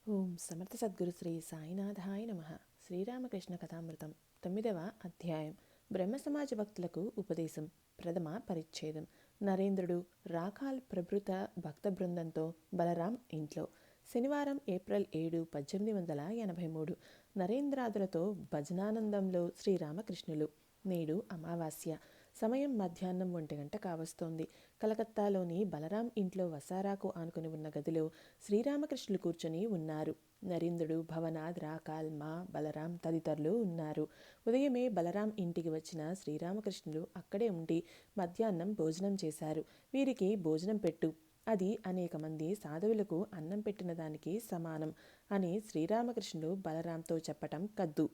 ఓం సమర్థ సద్గురు శ్రీ సాయినాథాయ నమః. శ్రీరామకృష్ణ కథామృతం 9వ అధ్యాయం. బ్రహ్మ సమాజ భక్తులకు ఉపదేశం. ప్రథమ పరిచ్ఛేదం. నరేంద్రుడు రాఖాల్ ప్రభృత భక్త బృందంతో బలరాం ఇంట్లో. శనివారం ఏప్రిల్ 7, 1883. నరేంద్రాదులతో భజనానందంలో శ్రీరామకృష్ణులు. నేడు అమావాస్య. సమయం మధ్యాహ్నం 1 కావస్తోంది. కలకత్తాలోని బలరాం ఇంట్లో వసారాకు ఆనుకుని ఉన్న గదిలో శ్రీరామకృష్ణులు కూర్చొని ఉన్నారు. నరేంద్రుడు, భవనాథ్, రాకాల్, మా, బలరాం తదితరులు ఉన్నారు. ఉదయమే బలరాం ఇంటికి వచ్చిన శ్రీరామకృష్ణులు అక్కడే ఉండి మధ్యాహ్నం భోజనం చేశారు. వీరికి భోజనం పెట్టు, అది అనేక మంది సాధువులకు అన్నం పెట్టిన దానికి సమానం అని శ్రీరామకృష్ణులు బలరాంతో చెప్పటం కద్దు.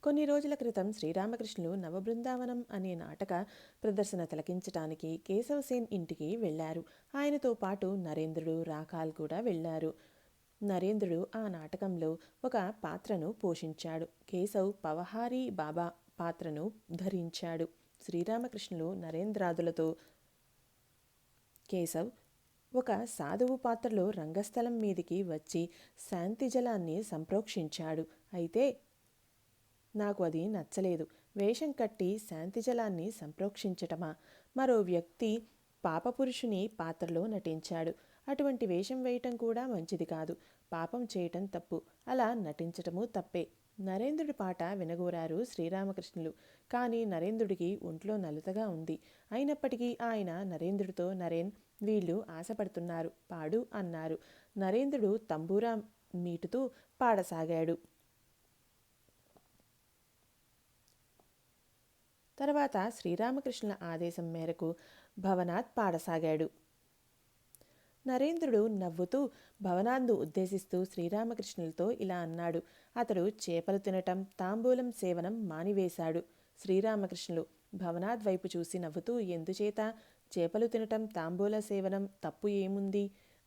కొన్ని రోజుల క్రితం శ్రీరామకృష్ణులు నవబృందావనం అనే నాటక ప్రదర్శన తిలకించటానికి కేశవసేన్ ఇంటికి వెళ్లారు. ఆయనతో పాటు నరేంద్రుడు, రాకాల్ కూడా వెళ్లారు. నరేంద్రుడు ఆ నాటకంలో ఒక పాత్రను పోషించాడు. కేశవ్ పవహారీ బాబా పాత్రను ధరించాడు. శ్రీరామకృష్ణులు నరేంద్రాదులతో కేశవ్ ఒక సాధువు పాత్రలో రంగస్థలం మీదికి వచ్చి శాంతి జలాన్ని సంప్రోక్షించాడు. అయితే నాకు అది నచ్చలేదు. వేషం కట్టి శాంతి జలాన్ని సంప్రోక్షించటమా? మరో వ్యక్తి పాపపురుషుని పాత్రలో నటించాడు. అటువంటి వేషం వేయటం కూడా మంచిది కాదు. పాపం చేయటం తప్పు, అలా నటించటము తప్పే. నరేంద్రుడి పాట వినగోరారు శ్రీరామకృష్ణులు. కానీ నరేంద్రుడికి ఒంట్లో నలుతగా ఉంది. అయినప్పటికీ ఆయన నరేంద్రుడితో, నరేన్, వీళ్ళు ఆశపడుతున్నారు, పాడు అన్నారు. నరేంద్రుడు తంబూరా మీటుతూ పాడసాగాడు. తర్వాత శ్రీరామకృష్ణుల ఆదేశం మేరకు భవనాథ్ పాడసాగాడు. నరేంద్రుడు నవ్వుతూ భవనాథ్ను ఉద్దేశిస్తూ శ్రీరామకృష్ణులతో ఇలా అన్నాడు. అతడు చేపలు తినటం, తాంబూలం సేవనం మానివేశాడు. శ్రీరామకృష్ణులు భవనాథ్ వైపు చూసి నవ్వుతూ, ఎందుచేత? చేపలు తినటం, తాంబూల సేవనం తప్పు ఏముంది?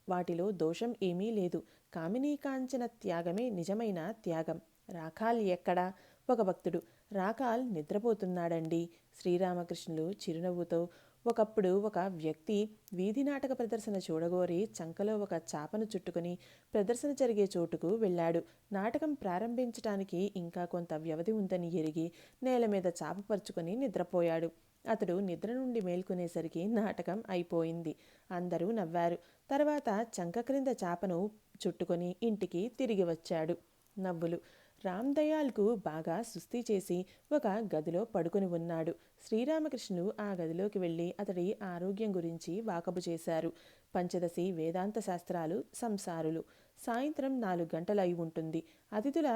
వాటిలో దోషం ఏమీ లేదు. కామినీ కాంచన త్యాగమే నిజమైన త్యాగం. రాఖాల్ ఎక్కడా? ఒక భక్తుడు. రాకాల్ నిద్రపోతున్నాడండి. శ్రీరామకృష్ణులు చిరునవ్వుతో, ఒకప్పుడు ఒక వ్యక్తి వీధి నాటక ప్రదర్శన చూడగోరి చంకలో ఒక చాపను చుట్టుకుని ప్రదర్శన జరిగే చోటుకు వెళ్ళాడు. నాటకం ప్రారంభించటానికి ఇంకా కొంత వ్యవధి ఉందని ఎరిగి నేల మీద చాప పరుచుకొని నిద్రపోయాడు. అతడు నిద్ర నుండి మేల్కొనేసరికి నాటకం అయిపోయింది. అందరూ నవ్వారు. తర్వాత చంక క్రింద చాపను చుట్టుకొని ఇంటికి తిరిగి వచ్చాడు. నవ్వులు. రామ్దయాల్కు బాగా సుస్థి చేసి ఒక గదిలో పడుకుని ఉన్నాడు. శ్రీరామకృష్ణులు ఆ గదిలోకి వెళ్ళి అతడి ఆరోగ్యం గురించి వాకబు చేశారు. పంచదశి, వేదాంత శాస్త్రాలు, సంసారులు. సాయంత్రం 4 గంటలు అయి ఉంటుంది. అతిథుల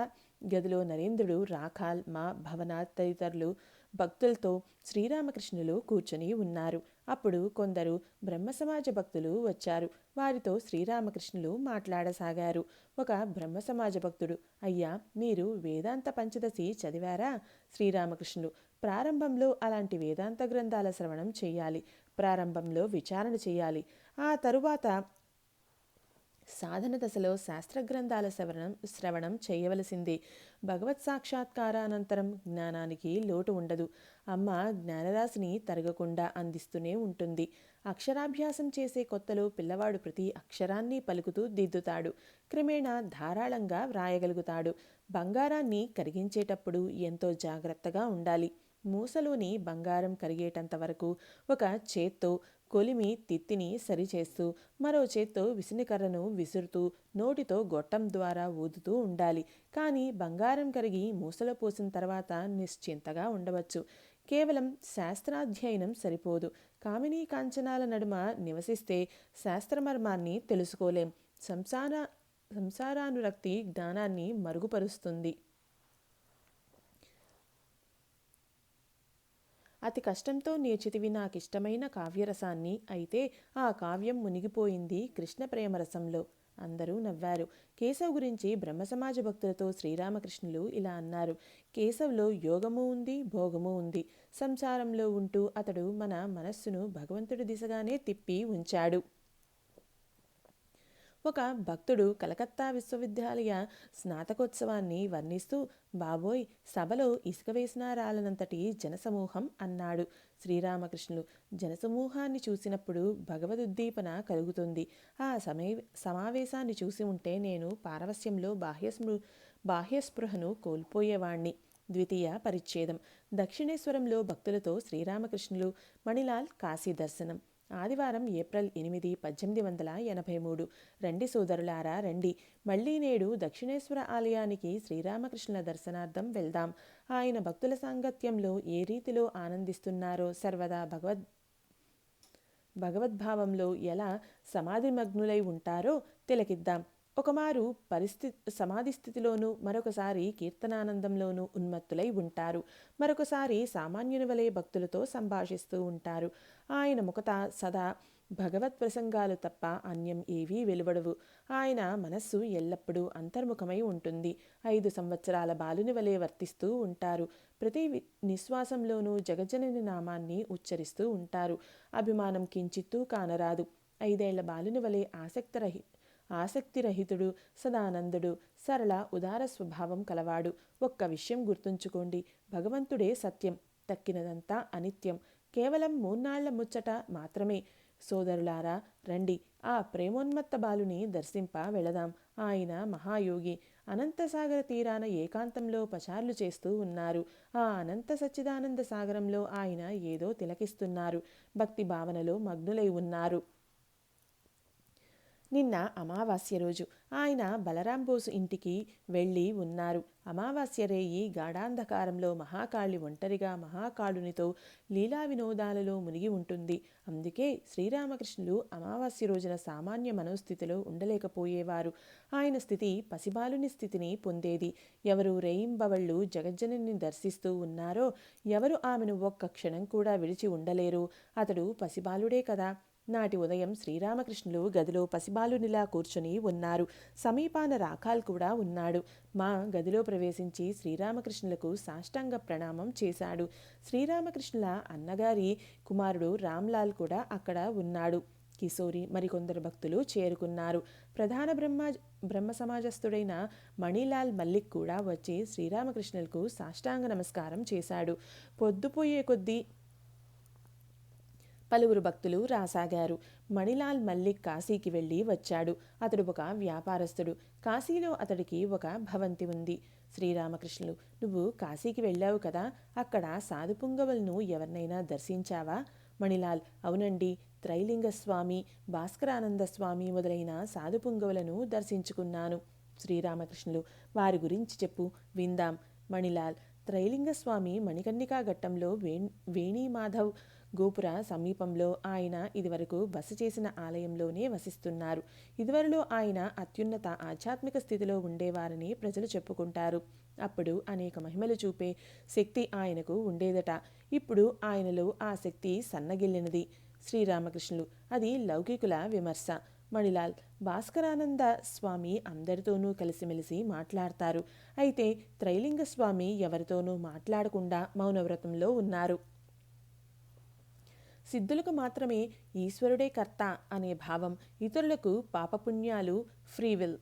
గదిలో నరేంద్రుడు, రాఖాల్, మా, భవనాథ్ తదితరులు భక్తులతో శ్రీరామకృష్ణులు కూర్చొని ఉన్నారు. అప్పుడు కొందరు బ్రహ్మసమాజ భక్తులు వచ్చారు. వారితో శ్రీరామకృష్ణులు మాట్లాడసాగారు. ఒక బ్రహ్మసమాజ భక్తుడు, అయ్యా, మీరు వేదాంత పంచదశి చదివారా? శ్రీరామకృష్ణులు, ప్రారంభంలో అలాంటి వేదాంత గ్రంథాల శ్రవణం చేయాలి. ప్రారంభంలో విచారణ చేయాలి. ఆ తరువాత సాధన దశలో శాస్త్రగ్రంథాల శ్రవణం చేయవలసిందే. భగవత్ సాక్షాత్కారానంతరం జ్ఞానానికి లోటు ఉండదు. అమ్మ జ్ఞానరాశిని తరగకుండా అందిస్తూనే ఉంటుంది. అక్షరాభ్యాసం చేసే కొత్తలో పిల్లవాడు ప్రతి అక్షరాన్ని పలుకుతూ దిద్దుతాడు. క్రమేణా ధారాళంగా వ్రాయగలుగుతాడు. బంగారాన్ని కరిగించేటప్పుడు ఎంతో జాగ్రత్తగా ఉండాలి. మూసలోని బంగారం కరిగేటంత వరకు ఒక చేత్తో కొలిమి తిత్తిని సరిచేస్తూ మరో చేత్తో విసినికర్రను విసురుతూ నోటితో గొట్టం ద్వారా ఊదుతూ ఉండాలి. కానీ బంగారం కరిగి మూసలో పోసిన తర్వాత నిశ్చింతగా ఉండవచ్చు. కేవలం శాస్త్రాధ్యయనం సరిపోదు. కామినీ కాంచనాల నడుమ నివసిస్తే శాస్త్రమర్మాన్ని తెలుసుకోలేం. సంసారానురక్తి జ్ఞానాన్ని మరుగుపరుస్తుంది. అతి కష్టంతో నేర్చితివి నాకిష్టమైన కావ్యరసాన్ని. అయితే ఆ కావ్యం మునిగిపోయింది కృష్ణ ప్రేమరసంలో. అందరూ నవ్వారు. కేశవ్ గురించి బ్రహ్మసమాజ భక్తులతో శ్రీరామకృష్ణులు ఇలా అన్నారు. కేశవ్లో యోగము ఉంది, భోగము ఉంది. సంసారంలో ఉంటూ అతడు మన మనస్సును భగవంతుడి దిశగానే తిప్పి ఉంచాడు. ఒక భక్తుడు కలకత్తా విశ్వవిద్యాలయ స్నాతకోత్సవాన్ని వర్ణిస్తూ, బాబోయ్, సభలో ఇసుక వేసినా రాలనంతటి జనసమూహం అన్నాడు. శ్రీరామకృష్ణులు జనసమూహాన్ని చూసినప్పుడు భగవదుద్దీపన కలుగుతుంది. ఆ సమావేశాన్ని చూసి ఉంటే నేను పారవస్యంలో బాహ్యస్పృహను కోల్పోయేవాణ్ణి. ద్వితీయ పరిచ్ఛేదం. దక్షిణేశ్వరంలో భక్తులతో శ్రీరామకృష్ణులు. మణిలాల్ కాశీ దర్శనం. ఆదివారం ఏప్రిల్ 8, 1883. రండి సోదరులారా రండి, మళ్లీ నేడు దక్షిణేశ్వర ఆలయానికి శ్రీరామకృష్ణుల దర్శనార్థం వెళ్దాం. ఆయన భక్తుల సాంగత్యంలో ఏ రీతిలో ఆనందిస్తున్నారో, సర్వదా భగవద్భావంలో ఎలా సమాధిమగ్నులై ఉంటారో తిలకిద్దాం. ఒకమారు సమాధి స్థితిలోనూ, మరొకసారి కీర్తనానందంలోనూ ఉన్మత్తులై ఉంటారు. మరొకసారి సామాన్యుని వలె భక్తులతో సంభాషిస్తూ ఉంటారు. ఆయన ముఖత సదా భగవత్ ప్రసంగాలు తప్ప అన్యం ఏవీ వెలువడవు. ఆయన మనస్సు ఎల్లప్పుడూ అంతర్ముఖమై ఉంటుంది. 5 సంవత్సరాల బాలుని వలె వర్తిస్తూ ఉంటారు. ప్రతి నిశ్వాసంలోనూ జగజ్జనని నామాన్ని ఉచ్చరిస్తూ ఉంటారు. అభిమానం కించిత్తూ కానరాదు. 5 ఏళ్ల బాలుని వలె ఆసక్తిరహితుడు, సదానందుడు, సరళ ఉదార స్వభావం కలవాడు. ఒక్క విషయం గుర్తుంచుకోండి, భగవంతుడే సత్యం, తక్కినదంతా అనిత్యం, కేవలం 3 నాళ్ల ముచ్చట మాత్రమే. సోదరులారా రండి, ఆ ప్రేమోన్మత్త బాలుని దర్శింప వెళదాం. ఆయన మహాయోగి. అనంతసాగర తీరాన ఏకాంతంలో పచార్లు చేస్తూ ఉన్నారు. ఆ అనంత సచ్చిదానంద సాగరంలో ఆయన ఏదో తిలకిస్తున్నారు. భక్తి భావనలో మగ్నులై ఉన్నారు. నిన్న అమావాస్య రోజు. ఆయన బలరాం బోసు ఇంటికి వెళ్ళి ఉన్నారు. అమావాస్య రేయి గాఢాంధకారంలో మహాకాళి ఒంటరిగా మహాకాళునితో లీలా వినోదాలలో మునిగి ఉంటుంది. అందుకే శ్రీరామకృష్ణులు అమావాస్య రోజున సామాన్య మనోస్థితిలో ఉండలేకపోయేవారు. ఆయన స్థితి పసిబాలుని స్థితిని పొందేది. ఎవరు రేయింబవళ్ళు జగజ్జనని దర్శిస్తూ ఉన్నారో, ఎవరు ఆమెను ఒక్క క్షణం కూడా విడిచి ఉండలేరు. అతడు పసిబాలుడే కదా. నాటి ఉదయం శ్రీరామకృష్ణులు గదిలో పసిబాలునిలా కూర్చుని ఉన్నారు. సమీపాన రాఖాల్ కూడా ఉన్నాడు. మా గదిలో ప్రవేశించి శ్రీరామకృష్ణులకు సాష్టాంగ ప్రణామం చేశాడు. శ్రీరామకృష్ణుల అన్నగారి కుమారుడు రామ్లాల్ కూడా అక్కడ ఉన్నాడు. కిశోరి మరికొందరు భక్తులు చేరుకున్నారు. ప్రధాన బ్రహ్మ సమాజస్థుడైన మణిలాల్ మల్లిక్ కూడా వచ్చి శ్రీరామకృష్ణులకు సాష్టాంగ నమస్కారం చేశాడు. పొద్దుపోయే కొద్దీ పలువురు భక్తులు రాసాగారు. మణిలాల్ మల్లిక్ కాశీకి వెళ్ళి వచ్చాడు. అతడు ఒక వ్యాపారస్తుడు. కాశీలో అతడికి ఒక భవంతి ఉంది. శ్రీరామకృష్ణులు, నువ్వు కాశీకి వెళ్ళావు కదా, అక్కడ సాధుపుంగవులను ఎవరినైనా దర్శించావా? మణిలాల్, అవునండి, త్రైలింగస్వామి, భాస్కరానంద స్వామి మొదలైన సాధుపుంగవులను దర్శించుకున్నాను. శ్రీరామకృష్ణులు, వారి గురించి చెప్పు, విందాం. మణిలాల్, త్రైలింగస్వామి మణికర్ణికా ఘట్టంలో వేణీమాధవ్ గోపుర సమీపంలో ఆయన ఇదివరకు బస చేసిన ఆలయంలోనే వసిస్తున్నారు. ఇదివరలో ఆయన అత్యున్నత ఆధ్యాత్మిక స్థితిలో ఉండేవారని ప్రజలు చెప్పుకుంటారు. అప్పుడు అనేక మహిమలు చూపే శక్తి ఆయనకు ఉండేదట. ఇప్పుడు ఆయనలో ఆ శక్తి సన్నగిల్లినది. శ్రీరామకృష్ణులు, అది లౌకికుల విమర్శ. మణిలాల్, భాస్కరానంద స్వామి అందరితోనూ కలిసిమెలిసి మాట్లాడతారు. అయితే త్రైలింగ స్వామి ఎవరితోనూ మాట్లాడకుండా మౌనవ్రతంలో ఉన్నారు. సిద్ధులకు మాత్రమే ఈశ్వరుడే కర్త అనే భావం, ఇతరులకు పాపపుణ్యాలు, ఫ్రీవిల్.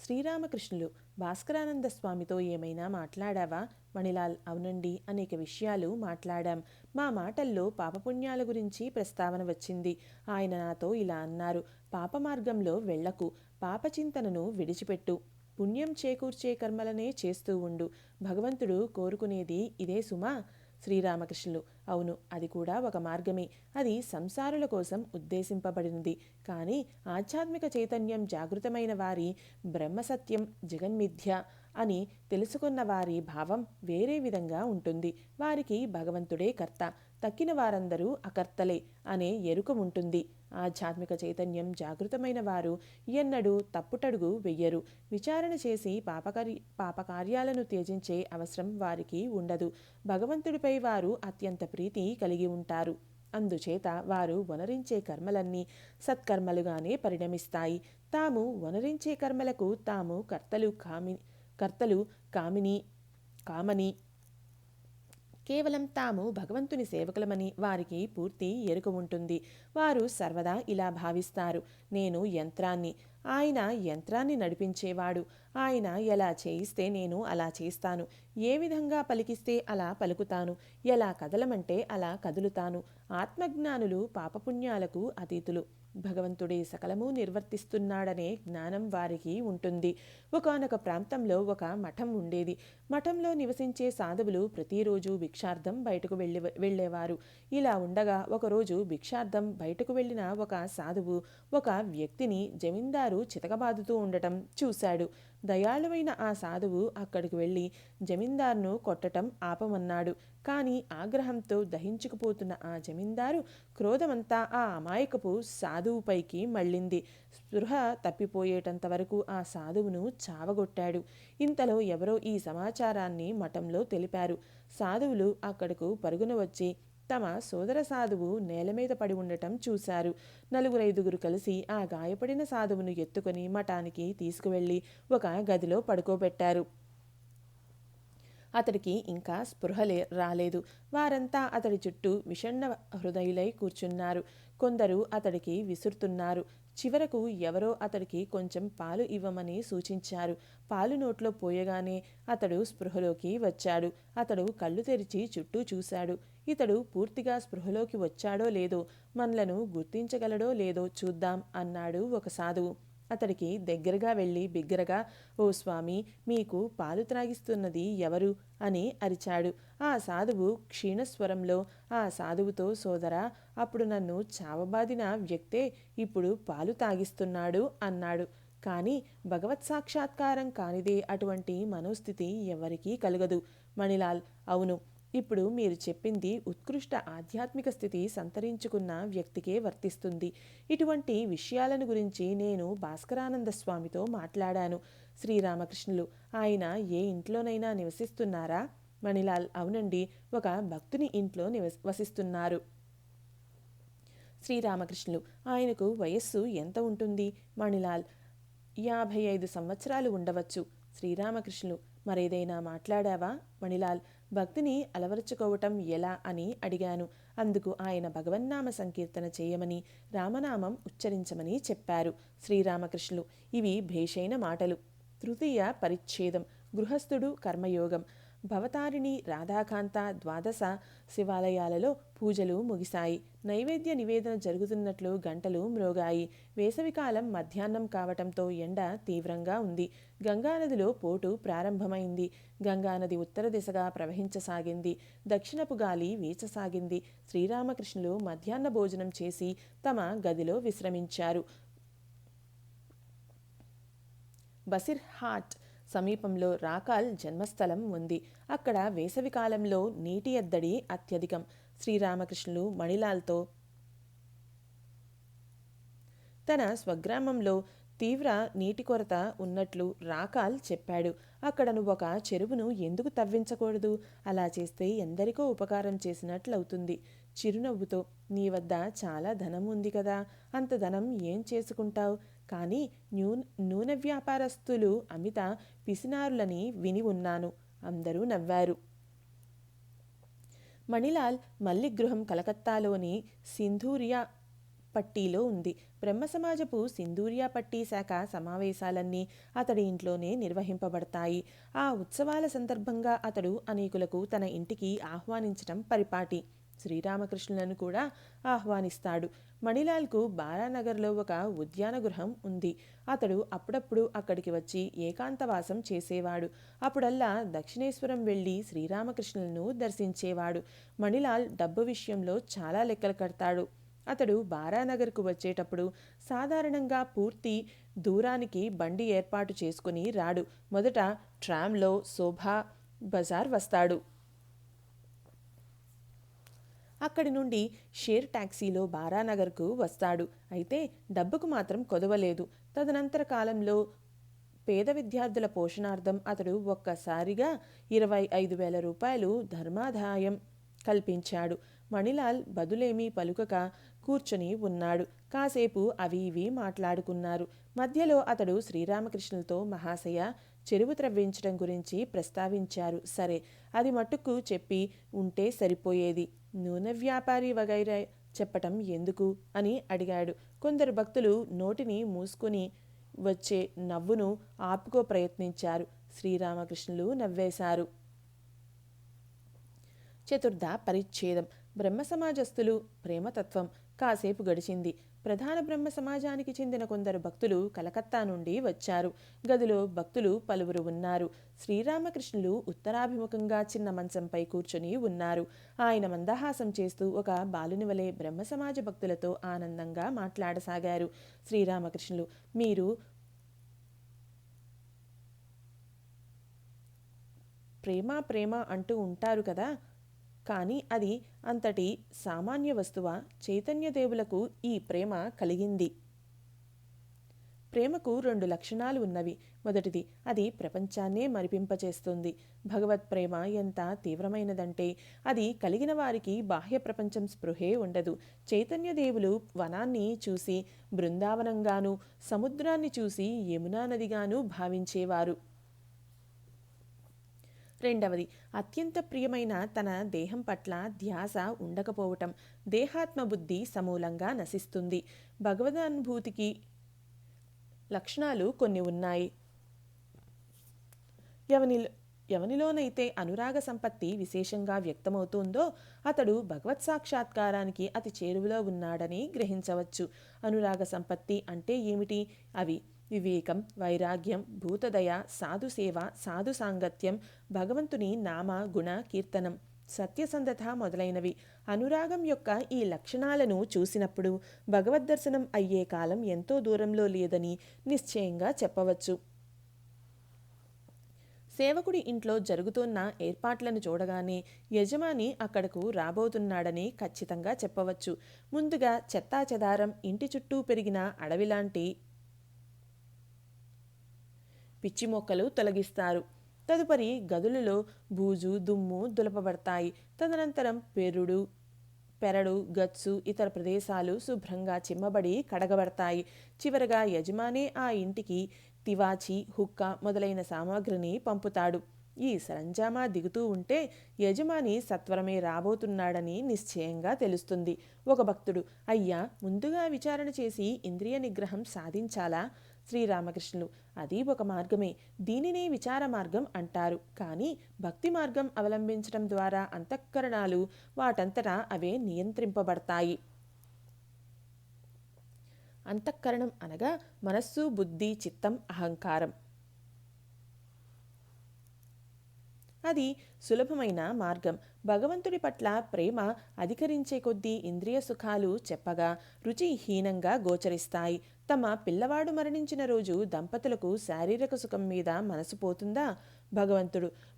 శ్రీరామకృష్ణులు, భాస్కరానంద స్వామితో ఏమైనా మాట్లాడావా? మణిలాల్, అవునండి, అనేక విషయాలు మాట్లాడాం. మా మాటల్లో పాపపుణ్యాల గురించి ప్రస్తావన వచ్చింది. ఆయన నాతో ఇలా అన్నారు: పాప మార్గంలో వెళ్లకు, పాపచింతనను విడిచిపెట్టు, పుణ్యం చేకూర్చే కర్మలనే చేస్తూ ఉండు. భగవంతుడు కోరుకునేది ఇదే సుమా. శ్రీరామకృష్ణులు, అవును, అది కూడా ఒక మార్గమే. అది సంసారుల కోసం ఉద్దేశింపబడినది. కానీ ఆధ్యాత్మిక చైతన్యం జాగృతమైన వారి బ్రహ్మసత్యం జగన్మిథ్య అని తెలుసుకున్న వారి భావం వేరే విధంగా ఉంటుంది. వారికి భగవంతుడే కర్త, తక్కిన వారందరూ అకర్తలే అనే ఎరుక ఉంటుంది. ఆధ్యాత్మిక చైతన్యం జాగృతమైన వారు ఎన్నడూ తప్పుటడుగు వెయ్యరు. విచారణ చేసి పాపకార్యాలను త్యజించే అవసరం వారికి ఉండదు. భగవంతుడిపై వారు అత్యంత ప్రీతి కలిగి ఉంటారు. అందుచేత వారు వనరించే కర్మలన్నీ సత్కర్మలుగానే పరిణమిస్తాయి. తాము వనరించే కర్మలకు తాము కర్తలు కామని కేవలం తాము భగవంతుని సేవకులమని వారికి పూర్తి ఎరుక ఉంటుంది. వారు సర్వదా ఇలా భావిస్తారు, నేను యంత్రాన్ని, ఆయన యంత్రాన్ని నడిపించేవాడు. ఆయన ఎలా చేయిస్తే నేను అలా చేస్తాను, ఏ విధంగా పలికిస్తే అలా పలుకుతాను, ఎలా కదలమంటే అలా కదులుతాను. ఆత్మజ్ఞానులు పాపపుణ్యాలకు అతీతులు. భగవంతుడే సకలము నిర్వర్తిస్తున్నాడనే జ్ఞానం వారికి ఉంటుంది. ఒకానొక ప్రాంతంలో ఒక మఠం ఉండేది. మఠంలో నివసించే సాధువులు ప్రతిరోజు భిక్షార్థం బయటకు వెళ్ళేవారు. ఇలా ఉండగా ఒకరోజు భిక్షార్థం బయటకు వెళ్ళిన ఒక సాధువు ఒక వ్యక్తిని జమీందారు చితకబాదుతూ ఉండటం చూశాడు. దయాళువైన ఆ సాధువు అక్కడికి వెళ్ళి జమీందారును కొట్టటం ఆపమన్నాడు. కానీ ఆగ్రహంతో దహించుకుపోతున్న ఆ జమీందారు క్రోధమంతా ఆ అమాయకపు సాధువుపైకి మళ్ళింది. స్పృహ తప్పిపోయేటంత వరకు ఆ సాధువును చావగొట్టాడు. ఇంతలో ఎవరో ఈ సమాచారాన్ని మఠంలో తెలిపారు. సాధువులు అక్కడకు పరుగున వచ్చి తమ సోదర సాధువు నేలమీద పడి ఉండటం చూశారు. నలుగురైదుగురు కలిసి ఆ గాయపడిన సాధువును ఎత్తుకొని మఠానికి తీసుకువెళ్ళి ఒక గదిలో పడుకోబెట్టారు. అతడికి ఇంకా స్పృహ రాలేదు. వారంతా అతడి చుట్టూ విషణ్ణ హృదయులై కూర్చున్నారు. కొందరు అతడికి విసురుతున్నారు. చివరకు ఎవరో అతడికి కొంచెం పాలు ఇవ్వమని సూచించారు. పాలు నోట్లో పోయగానే అతడు స్పృహలోకి వచ్చాడు. అతడు కళ్ళు తెరిచి చుట్టూ చూశాడు. ఇతడు పూర్తిగా స్పృహలోకి వచ్చాడో లేదో, మనలను గుర్తించగలడో లేదో చూద్దాం అన్నాడు ఒక సాధువు. అతడికి దగ్గరగా వెళ్ళి బిగ్గరగా, ఓ స్వామి, మీకు పాలు త్రాగిస్తున్నది ఎవరు అని అరిచాడు. ఆ సాధువు క్షీణస్వరంలో ఆ సాధువుతో, సోదరా, అప్పుడు నన్ను చావబాదిన వ్యక్తే ఇప్పుడు పాలు తాగిస్తున్నాడు అన్నాడు. కానీ భగవత్ సాక్షాత్కారం కానిదే అటువంటి మనోస్థితి ఎవరికీ కలగదు. మణిలాల్, అవును, ఇప్పుడు మీరు చెప్పింది ఉత్కృష్ట ఆధ్యాత్మిక స్థితి సంతరించుకున్న వ్యక్తికే వర్తిస్తుంది. ఇటువంటి విషయాలను గురించి నేను భాస్కరానంద స్వామితో మాట్లాడాను. శ్రీరామకృష్ణులు, ఆయన ఏ ఇంట్లోనైనా నివసిస్తున్నారా? మణిలాల్, అవునండి, ఒక భక్తుని ఇంట్లో వసిస్తున్నారు. శ్రీరామకృష్ణులు, ఆయనకు వయస్సు ఎంత ఉంటుంది? మణిలాల్, 55 సంవత్సరాలు ఉండవచ్చు. శ్రీరామకృష్ణులు, మరేదైనా మాట్లాడావా? మణిలాల్, భక్తిని అలవరుచుకోవటం ఎలా అని అడిగాను. అందుకు ఆయన భగవన్నామ సంకీర్తన చేయమని, రామనామం ఉచ్చరించమని చెప్పారు. శ్రీరామకృష్ణులు, ఇవి భేషైన మాటలు. తృతీయ పరిచ్ఛేదం, గృహస్థుడు కర్మయోగం. భవతారిణి రాధాకాంత ద్వాదశ శివాలయాలలో పూజలు ముగిశాయి. నైవేద్య నివేదన జరుగుతున్నట్లు గంటలు మ్రోగాయి. వేసవికాలం మధ్యాహ్నం కావటంతో ఎండ తీవ్రంగా ఉంది. గంగానదిలో పోటు ప్రారంభమైంది. గంగానది ఉత్తర దిశగా ప్రవహించసాగింది. దక్షిణపు గాలి వీచసాగింది. శ్రీరామకృష్ణులు మధ్యాహ్న భోజనం చేసి తమ గదిలో విశ్రమించారు. బసిర్హాట్ సమీపంలో రాకాల్ జన్మస్థలం ఉంది. అక్కడ వేసవికాలంలో నీటి ఎద్దడి అత్యధికం. శ్రీరామకృష్ణులు మణిలాల్తో తన స్వగ్రామంలో తీవ్ర నీటి కొరత ఉన్నట్లు రాకాల్ చెప్పాడు. అక్కడ నువ్వు ఒక చెరువును ఎందుకు తవ్వించకూడదు? అలా చేస్తే ఎందరికో ఉపకారం చేసినట్లవుతుంది. చిరునవ్వుతో, నీ వద్ద చాలా ధనం ఉంది కదా, అంత ధనం ఏం చేసుకుంటావు? కానీ నూనె వ్యాపారస్తులు అమిత పిసినారులని విని ఉన్నాను. అందరూ నవ్వారు. మణిలాల్ మల్లిగృహం కలకత్తాలోని సింధూరియా పట్టీలో ఉంది. బ్రహ్మసమాజపు సింధూరియా పట్టీ శాఖ సమావేశాలన్నీ అతడి ఇంట్లోనే నిర్వహింపబడతాయి. ఆ ఉత్సవాల సందర్భంగా అతడు అనేకులకు తన ఇంటికి ఆహ్వానించటం పరిపాటి. శ్రీరామకృష్ణులను కూడా ఆహ్వానిస్తాడు. మణిలాల్కు బారానగర్లో ఒక ఉద్యాన గృహం ఉంది. అతడు అప్పుడప్పుడు అక్కడికి వచ్చి ఏకాంతవాసం చేసేవాడు. అప్పుడల్లా దక్షిణేశ్వరం వెళ్ళి శ్రీరామకృష్ణులను దర్శించేవాడు. మణిలాల్ డబ్బు విషయంలో చాలా లెక్కలు కడతాడు. అతడు బారానగర్కు వచ్చేటప్పుడు సాధారణంగా పూర్తి దూరానికి బండి ఏర్పాటు చేసుకుని రాడు. మొదట ట్రామ్లో శోభా బజార్ వస్తాడు. అక్కడి నుండి షేర్ టాక్సీలో బారానగర్కు వస్తాడు. అయితే డబ్బుకు మాత్రం కొదవలేదు. తదనంతర కాలంలో పేద విద్యార్థుల పోషణార్థం అతడు ఒక్కసారిగా 25,000 రూపాయలు ధర్మాదాయం కల్పించాడు. మణిలాల్ బదులేమీ పలుకక కూర్చొని ఉన్నాడు. కాసేపు అవి ఇవి మాట్లాడుకున్నారు. మధ్యలో అతడు శ్రీరామకృష్ణులతో, మహాశయ, చెరువు త్రవ్వించడం గురించి ప్రస్తావించారు. సరే, అది మట్టుకు చెప్పి ఉంటే సరిపోయేది. నూనె వ్యాపారి వగైరా చెప్పటం ఎందుకు అని అడిగాడు. కొందరు భక్తులు నోటిని మూసుకుని వచ్చే నవ్వును ఆపుకో ప్రయత్నించారు. శ్రీరామకృష్ణులు నవ్వేశారు. చతుర్థ పరిచ్ఛేదం. బ్రహ్మ సమాజస్థులు ప్రేమతత్వం. కాసేపు గడిచింది. ప్రధాన బ్రహ్మ సమాజానికి చెందిన కొందరు భక్తులు కలకత్తా నుండి వచ్చారు. గదిలో భక్తులు పలువురు ఉన్నారు. శ్రీరామకృష్ణులు ఉత్తరాభిముఖంగా చిన్న మంచంపై కూర్చొని ఉన్నారు. ఆయన మందహాసం చేస్తూ ఒక బాలుని వలె బ్రహ్మ సమాజ భక్తులతో ఆనందంగా మాట్లాడసాగారు. శ్రీరామకృష్ణులు, మీరు ప్రేమ ప్రేమ అంటూ ఉంటారు కదా, కానీ అది అంతటి సామాన్య వస్తువా? చైతన్యదేవులకు ఈ ప్రేమ కలిగింది. ప్రేమకు 2 లక్షణాలు ఉన్నవి. మొదటిది, అది ప్రపంచాన్నే మరిపింపచేస్తుంది. భగవత్ ప్రేమ ఎంత తీవ్రమైనదంటే అది కలిగిన వారికి బాహ్య ప్రపంచం స్పృహే ఉండదు. చైతన్యదేవులు వనాన్ని చూసి బృందావనంగాను, సముద్రాన్ని చూసి యమునా నదిగాను భావించేవారు. రెండవది, అత్యంత ప్రియమైన తన దేహం పట్ల ధ్యాస ఉండకపోవటం. దేహాత్మబుద్ధి సమూలంగా నశిస్తుంది. భగవదనుభూతికి లక్షణాలు కొన్ని ఉన్నాయి. ఎవనిలోనైతే అనురాగ సంపత్తి విశేషంగా వ్యక్తమవుతుందో అతడు భగవత్ సాక్షాత్కారానికి అతి చేరువలో ఉన్నాడని గ్రహించవచ్చు. అనురాగ సంపత్తి అంటే ఏమిటి? అవి వివేకం, వైరాగ్యం, భూతదయ, సాధుసేవ, సాధు సాంగత్యం, భగవంతుని నామ గుణ కీర్తనం, సత్యసంధత మొదలైనవి. అనురాగం యొక్క ఈ లక్షణాలను చూసినప్పుడు భగవద్దర్శనం అయ్యే కాలం ఎంతో దూరంలో లేదని నిశ్చయంగా చెప్పవచ్చు. సేవకుడి ఇంట్లో జరుగుతున్న ఏర్పాట్లను చూడగానే యజమాని అక్కడకు రాబోతున్నాడని ఖచ్చితంగా చెప్పవచ్చు. ముందుగా చెత్తాచెదారం, ఇంటి చుట్టూ పెరిగిన అడవిలాంటి పిచ్చి మొక్కలు తొలగిస్తారు. తదుపరి గదులలో బూజు, దుమ్ము దులపబడతాయి. తదనంతరం పెరడు, గచ్చు, ఇతర ప్రదేశాలు శుభ్రంగా చిమ్మబడి కడగబడతాయి. చివరగా యజమానే ఆ ఇంటికి తివాచి, హుక్క మొదలైన సామాగ్రిని పంపుతాడు. ఈ సరంజామా దిగుతూ ఉంటే యజమాని సత్వరమే రాబోతున్నాడని నిశ్చయంగా తెలుస్తుంది. ఒక భక్తుడు, అయ్యా, ముందుగా విచారణ చేసి ఇంద్రియ నిగ్రహం సాధించాలా? శ్రీరామకృష్ణులు, అది ఒక మార్గమే. దీనినే విచార మార్గం అంటారు. కానీ భక్తి మార్గం అవలంబించడం ద్వారా అంతఃకరణాలు వాటంతటా అవే నియంత్రింపబడతాయి. అంతఃకరణం అనగా మనస్సు, బుద్ధి, చిత్తం, అహంకారం. అది సులభమైన మార్గం. భగవంతుడి పట్ల ప్రేమ అధికరించే కొద్దీ ఇంద్రియ సుఖాలు చెప్పగా రుచిహీనంగా గోచరిస్తాయి. తమ పిల్లవాడు మరణించిన రోజు దంపతులకు శారీరక సుఖం మీద మనసు పోతుందా?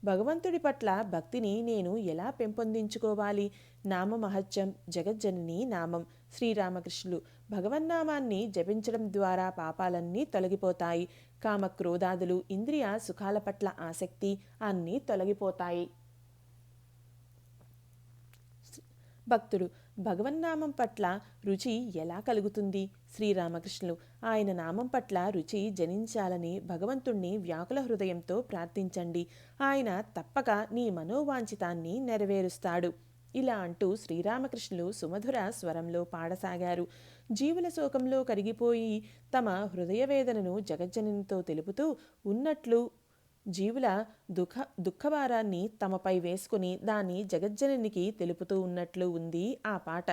భగవంతుడి పట్ల భక్తిని నేను ఎలా పెంపొందించుకోవాలి? నామమహత్యం, జగజ్జనని నామం. శ్రీరామకృష్ణులు, భగవన్నామాన్ని జపించడం ద్వారా పాపాలన్నీ తొలగిపోతాయి. కామక్రోధాదులు, ఇంద్రియ సుఖాల పట్ల ఆసక్తి అన్నీ తొలగిపోతాయి. భక్తుడు, భగవన్నామం పట్ల రుచి ఎలా కలుగుతుంది? శ్రీరామకృష్ణులు, ఆయన నామం పట్ల రుచి జనించాలని భగవంతుణ్ణి వ్యాకుల హృదయంతో ప్రార్థించండి. ఆయన తప్పక నీ మనోవాంఛితాన్ని నెరవేరుస్తాడు. ఇలా అంటూ శ్రీరామకృష్ణులు సుమధుర స్వరంలో పాడసాగారు. జీవుల శోకంలో కరిగిపోయి తమ హృదయవేదనను జగజ్జననితో తెలుపుతూ ఉన్నట్లు జీవుల దుఃఖభారాన్ని తమపై వేసుకుని దాన్ని జగజ్జననికి తెలుపుతూ ఉన్నట్లు ఉంది ఆ పాట.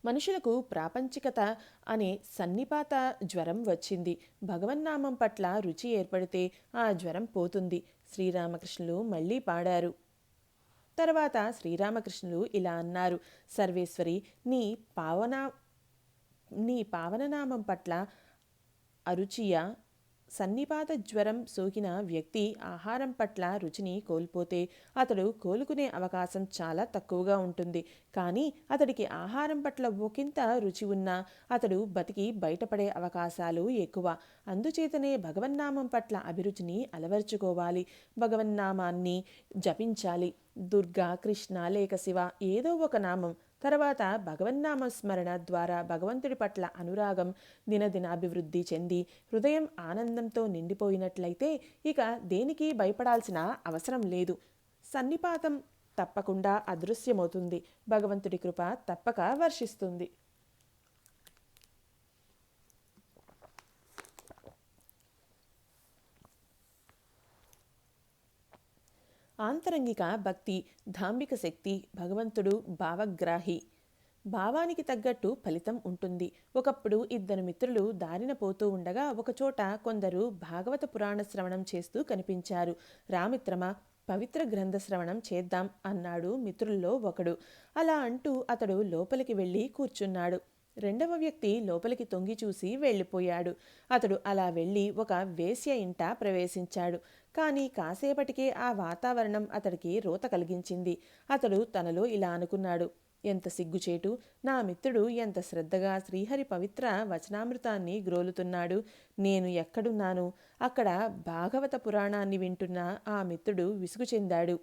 మనుషులకు ప్రాపంచికత అనే సన్నిపాత జ్వరం వచ్చింది. భగవన్నామం పట్ల రుచి ఏర్పడితే ఆ జ్వరం పోతుంది. శ్రీరామకృష్ణులు మళ్ళీ పాడారు. తర్వాత శ్రీరామకృష్ణులు ఇలా అన్నారు. సర్వేశ్వరి, నీ పావననామం పట్ల అరుచియ సన్నిపాత జ్వరం సోకిన వ్యక్తి ఆహారం పట్ల రుచిని కోల్పోతే అతడు కోలుకునే అవకాశం చాలా తక్కువగా ఉంటుంది. కానీ అతడికి ఆహారం పట్ల ఒకంత రుచి ఉన్నా అతడు బతికి బయటపడే అవకాశాలు ఎక్కువ. అందుచేతనే భగవన్నామం పట్ల అభిరుచిని అలవర్చుకోవాలి. భగవన్నామాన్ని జపించాలి. దుర్గా, కృష్ణ లేక శివ, ఏదో ఒక నామం. తర్వాత భగవన్నామస్మరణ ద్వారా భగవంతుడి పట్ల అనురాగం దినదినాభివృద్ధి చెంది హృదయం ఆనందంతో నిండిపోయినట్లయితే ఇక దేనికి భయపడాల్సిన అవసరం లేదు. సన్నిపాతం తప్పకుండా అదృశ్యమవుతుంది. భగవంతుడి కృప తప్పక వర్షిస్తుంది. ఆంతరంగిక భక్తి, ధాంబిక శక్తి, భగవంతుడు భావగ్రాహి. భావానికి తగ్గట్టు ఫలితం ఉంటుంది. ఒకప్పుడు ఇద్దరు మిత్రులు దారిన పోతూ ఉండగా ఒకచోట కొందరు భాగవత పురాణ శ్రవణం చేస్తూ కనిపించారు. రామిత్రమా, పవిత్ర గ్రంథ శ్రవణం చేద్దాం అన్నాడు మిత్రుల్లో ఒకడు. అలా అంటూ అతడు లోపలికి వెళ్ళి కూర్చున్నాడు. రెండవ వ్యక్తి లోపలికి తొంగి చూసి వెళ్ళిపోయాడు. అతడు అలా వెళ్ళి ఒక వేశ్య ఇంట ప్రవేశించాడు. కానీ కాసేపటికే ఆ వాతావరణం అతడికి రోత కలిగించింది. అతడు తనలో ఇలా అనుకున్నాడు, ఎంత సిగ్గుచేటు! నా మిత్రుడు ఎంత శ్రద్ధగా శ్రీహరి పవిత్ర వచనామృతాన్ని గ్రోలుతున్నాడు. నేను ఎక్కడున్నాను? అక్కడ భాగవత పురాణాన్ని వింటున్న ఆ మిత్రుడు విసుగు చెందాడు.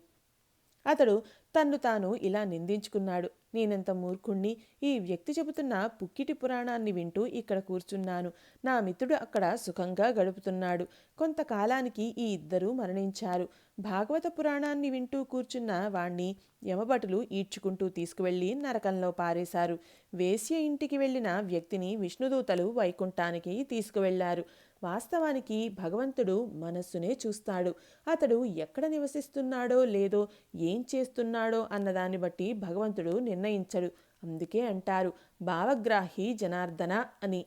అతడు తన్ను తాను ఇలా నిందించుకున్నాడు. నేనెంత మూర్ఖుణ్ణి! ఈ వ్యక్తి చెబుతున్న పుక్కిటి పురాణాన్ని వింటూ ఇక్కడ కూర్చున్నాను. నా మిత్రుడు అక్కడ సుఖంగా గడుపుతున్నాడు. కొంతకాలానికి ఈ ఇద్దరూ మరణించారు. భాగవత పురాణాన్ని వింటూ కూర్చున్న వాణ్ణి యమభటులు ఈడ్చుకుంటూ తీసుకువెళ్ళి నరకంలో పారేశారు. వేశ్య ఇంటికి వెళ్ళిన వ్యక్తిని విష్ణుదూతలు వైకుంఠానికి తీసుకువెళ్లారు. వాస్తవానికి భగవంతుడు మనస్సునే చూస్తాడు. అతడు ఎక్కడ నివసిస్తున్నాడో లేదో, ఏం చేస్తున్నాడో అన్నదాన్ని బట్టి భగవంతుడు నిర్ణయించడు. అందుకే అంటారు భావగ్రాహి జనార్దన అని.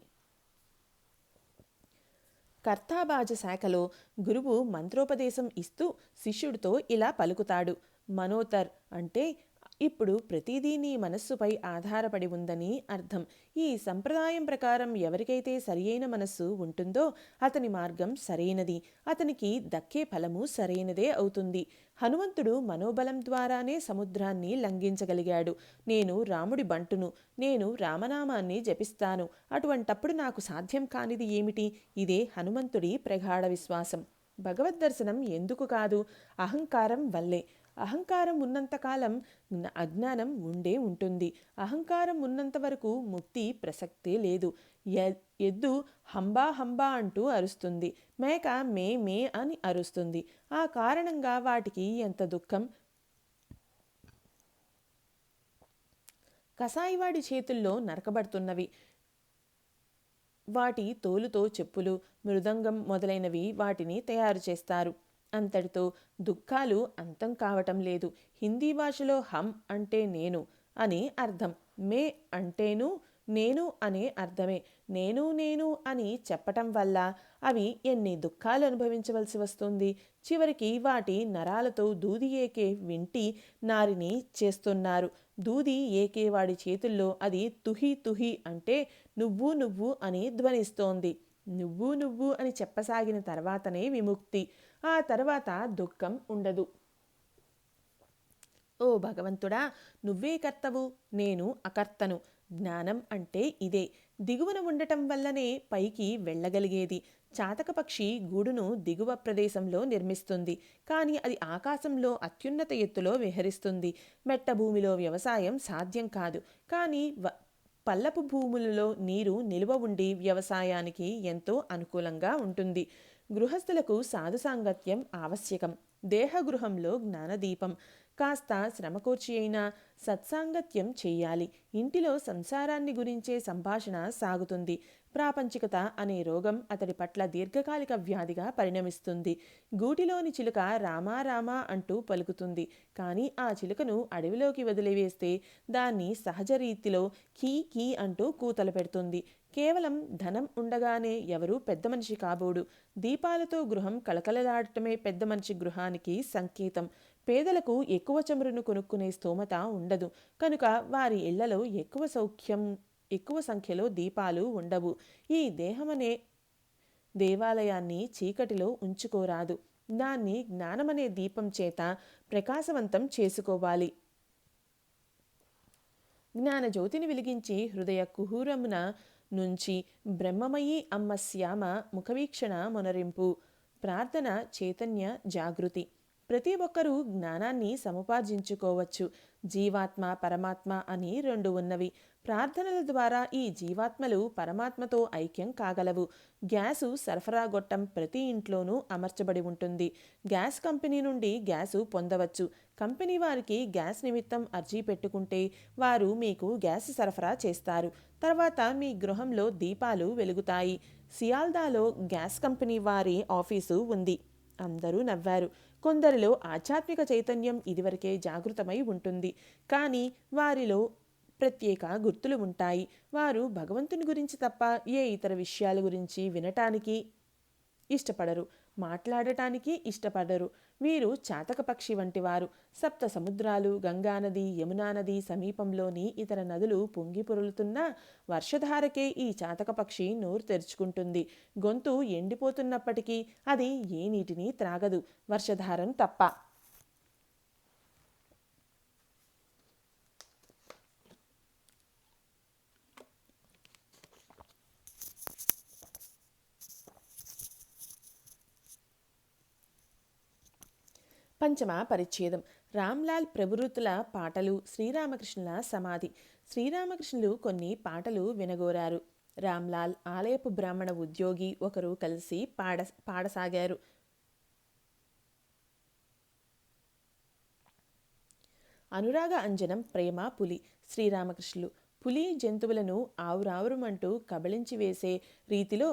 కర్తాబాజ శాఖలో గురువు మంత్రోపదేశం ఇస్తూ శిష్యుడితో ఇలా పలుకుతాడు. మనోతర్ అంటే ఇప్పుడు ప్రతిదీ నీ మనస్సుపై ఆధారపడి ఉందని అర్థం. ఈ సంప్రదాయం ప్రకారం ఎవరికైతే సరియైన మనస్సు ఉంటుందో అతని మార్గం సరైనది, అతనికి దక్కే ఫలము సరైనదే అవుతుంది. హనుమంతుడు మనోబలం ద్వారానే సముద్రాన్ని లంఘించగలిగాడు. నేను రాముడి బంటును, నేను రామనామాన్ని జపిస్తాను, అటువంటప్పుడు నాకు సాధ్యం కానిది ఏమిటి? ఇదే హనుమంతుడి ప్రగాఢ విశ్వాసం. భగవద్ దర్శనం ఎందుకు కాదు? అహంకారం వల్లే. అహంకారం ఉన్నంతకాలం అజ్ఞానం ఉండే ఉంటుంది. అహంకారం ఉన్నంత వరకు ముక్తి ప్రసక్తే లేదు. ఎద్దు హంబా హంబా అంటూ అరుస్తుంది, మేక మే మే అని అరుస్తుంది. ఆ కారణంగా వాటికి ఎంత దుఃఖం! కసాయివాడి చేతుల్లో నరకబడుతున్నవి. వాటి తోలుతో చెప్పులు, మృదంగం మొదలైనవి వాటిని తయారు చేస్తారు. అంతటితో దుఃఖాలు అంతం కావటం లేదు. హిందీ భాషలో హం అంటే నేను అని అర్థం, మే అంటేను నేను అనే అర్థమే. నేను నేను అని చెప్పటం వల్ల అవి ఎన్ని దుఃఖాలు అనుభవించవలసి వస్తుంది. చివరికి వాటి నరాలతో దూది ఏకే వింటి నారిని చేస్తున్నారు. దూది ఏకే వాడి చేతుల్లో అది తుహి తుహి అంటే నువ్వు నువ్వు అని ధ్వనిస్తోంది. నువ్వు నువ్వు అని చెప్పసాగిన తర్వాతనే విముక్తి. ఆ తర్వాత దుఃఖం ఉండదు. ఓ భగవంతుడా, నువ్వే కర్తవు, నేను అకర్తను. జ్ఞానం అంటే ఇదే. దిగువన ఉండటం వల్లనే పైకి వెళ్ళగలిగేది. చాతక పక్షి గూడును దిగువ ప్రదేశంలో నిర్మిస్తుంది, కానీ అది ఆకాశంలో అత్యున్నత ఎత్తులో విహరిస్తుంది. మెట్ట భూమిలో వ్యవసాయం సాధ్యం కాదు, కానీ పల్లపు భూములలో నీరు నిలువ ఉండి వ్యవసాయానికి ఎంతో అనుకూలంగా ఉంటుంది. గృహస్థులకు సాధు సాంగత్యం ఆవశ్యకం. దేహగృహంలో జ్ఞానదీపం. కాస్త శ్రమకూర్చి అయినా సత్సాంగత్యం చెయ్యాలి. ఇంటిలో సంసారాన్ని గురించే సంభాషణ సాగుతుంది. ప్రాపంచికత అనే రోగం అతడి పట్ల దీర్ఘకాలిక వ్యాధిగా పరిణమిస్తుంది. గూటిలోని చిలుక రామా రామా అంటూ పలుకుతుంది, కానీ ఆ చిలుకను అడవిలోకి వదిలివేస్తే దాన్ని సహజ రీతిలో కీ కీ అంటూ కూతలు పెడుతుంది. కేవలం ధనం ఉండగానే ఎవరూ పెద్ద మనిషి కాబోడు. దీపాలతో గృహం కళకళలాడటమే పెద్ద మనిషి గృహానికి సంకేతం. పేదలకు ఎక్కువ చమురును కొనుక్కునే స్తోమత ఉండదు కనుక వారి ఇళ్లలో ఎక్కువ సంఖ్యలో దీపాలు ఉండవు. ఈ దేహమనే దేవాలయాన్ని చీకటిలో ఉంచుకోరాదు. దాన్ని జ్ఞానమనే దీపం చేత ప్రకాశవంతం చేసుకోవాలి. జ్ఞానజ్యోతిని వెలిగించి హృదయ కుహూరమున నుంచి బ్రహ్మమయీ అమ్మ శ్యామ ముఖవీక్షణ మొనరింపు. ప్రార్థన చైతన్య జాగృతి. ప్రతి ఒక్కరూ జ్ఞానాన్ని సముపార్జించుకోవచ్చు. జీవాత్మ పరమాత్మ అని రెండు ఉన్నవి. ప్రార్థనల ద్వారా ఈ జీవాత్మలు పరమాత్మతో ఐక్యం కాగలవు. గ్యాసు సరఫరా గొట్టం ప్రతి ఇంట్లోనూ అమర్చబడి ఉంటుంది. గ్యాస్ కంపెనీ నుండి గ్యాసు పొందవచ్చు. కంపెనీ వారికి గ్యాస్ నిమిత్తం అర్జీ పెట్టుకుంటే వారు మీకు గ్యాస్ సరఫరా చేస్తారు. తర్వాత మీ గృహంలో దీపాలు వెలుగుతాయి. సియాల్దాలో గ్యాస్ కంపెనీ వారి ఆఫీసు ఉంది. అందరూ నవ్వారు. కొందరిలో ఆధ్యాత్మిక చైతన్యం ఇదివరకే జాగృతమై ఉంటుంది. కానీ వారిలో ప్రత్యేక గుర్తులు ఉంటాయి. వారు భగవంతుని గురించి తప్ప ఏ ఇతర విషయాల గురించి వినటానికి ఇష్టపడరు, మాట్లాడటానికి ఇష్టపడరు. వీరు చాతక పక్షి వంటి వారు. సప్త సముద్రాలు, గంగానది, యమునా నది సమీపంలోని ఇతర నదులు పొంగి పొరులుతున్నా వర్షధారకే ఈ చాతక పక్షి నోరు తెరుచుకుంటుంది. గొంతు ఎండిపోతున్నప్పటికీ అది ఏ నీటిని త్రాగదు, వర్షధారను తప్ప. పంచమ పరిచ్ఛేదం. రామ్లాల్ ప్రభురుతుల పాటలు, శ్రీరామకృష్ణుల సమాధి. శ్రీరామకృష్ణులు కొన్ని పాటలు వినగోరారు. రామ్లాల్, ఆలయపు బ్రాహ్మణ ఉద్యోగి ఒకరు కలిసి పాడసాగారు. అనురాగ అంజనం ప్రేమ పులి. శ్రీరామకృష్ణులు, పులి జంతువులను ఆవురావురమంటూ కబళించి వేసే రీతిలో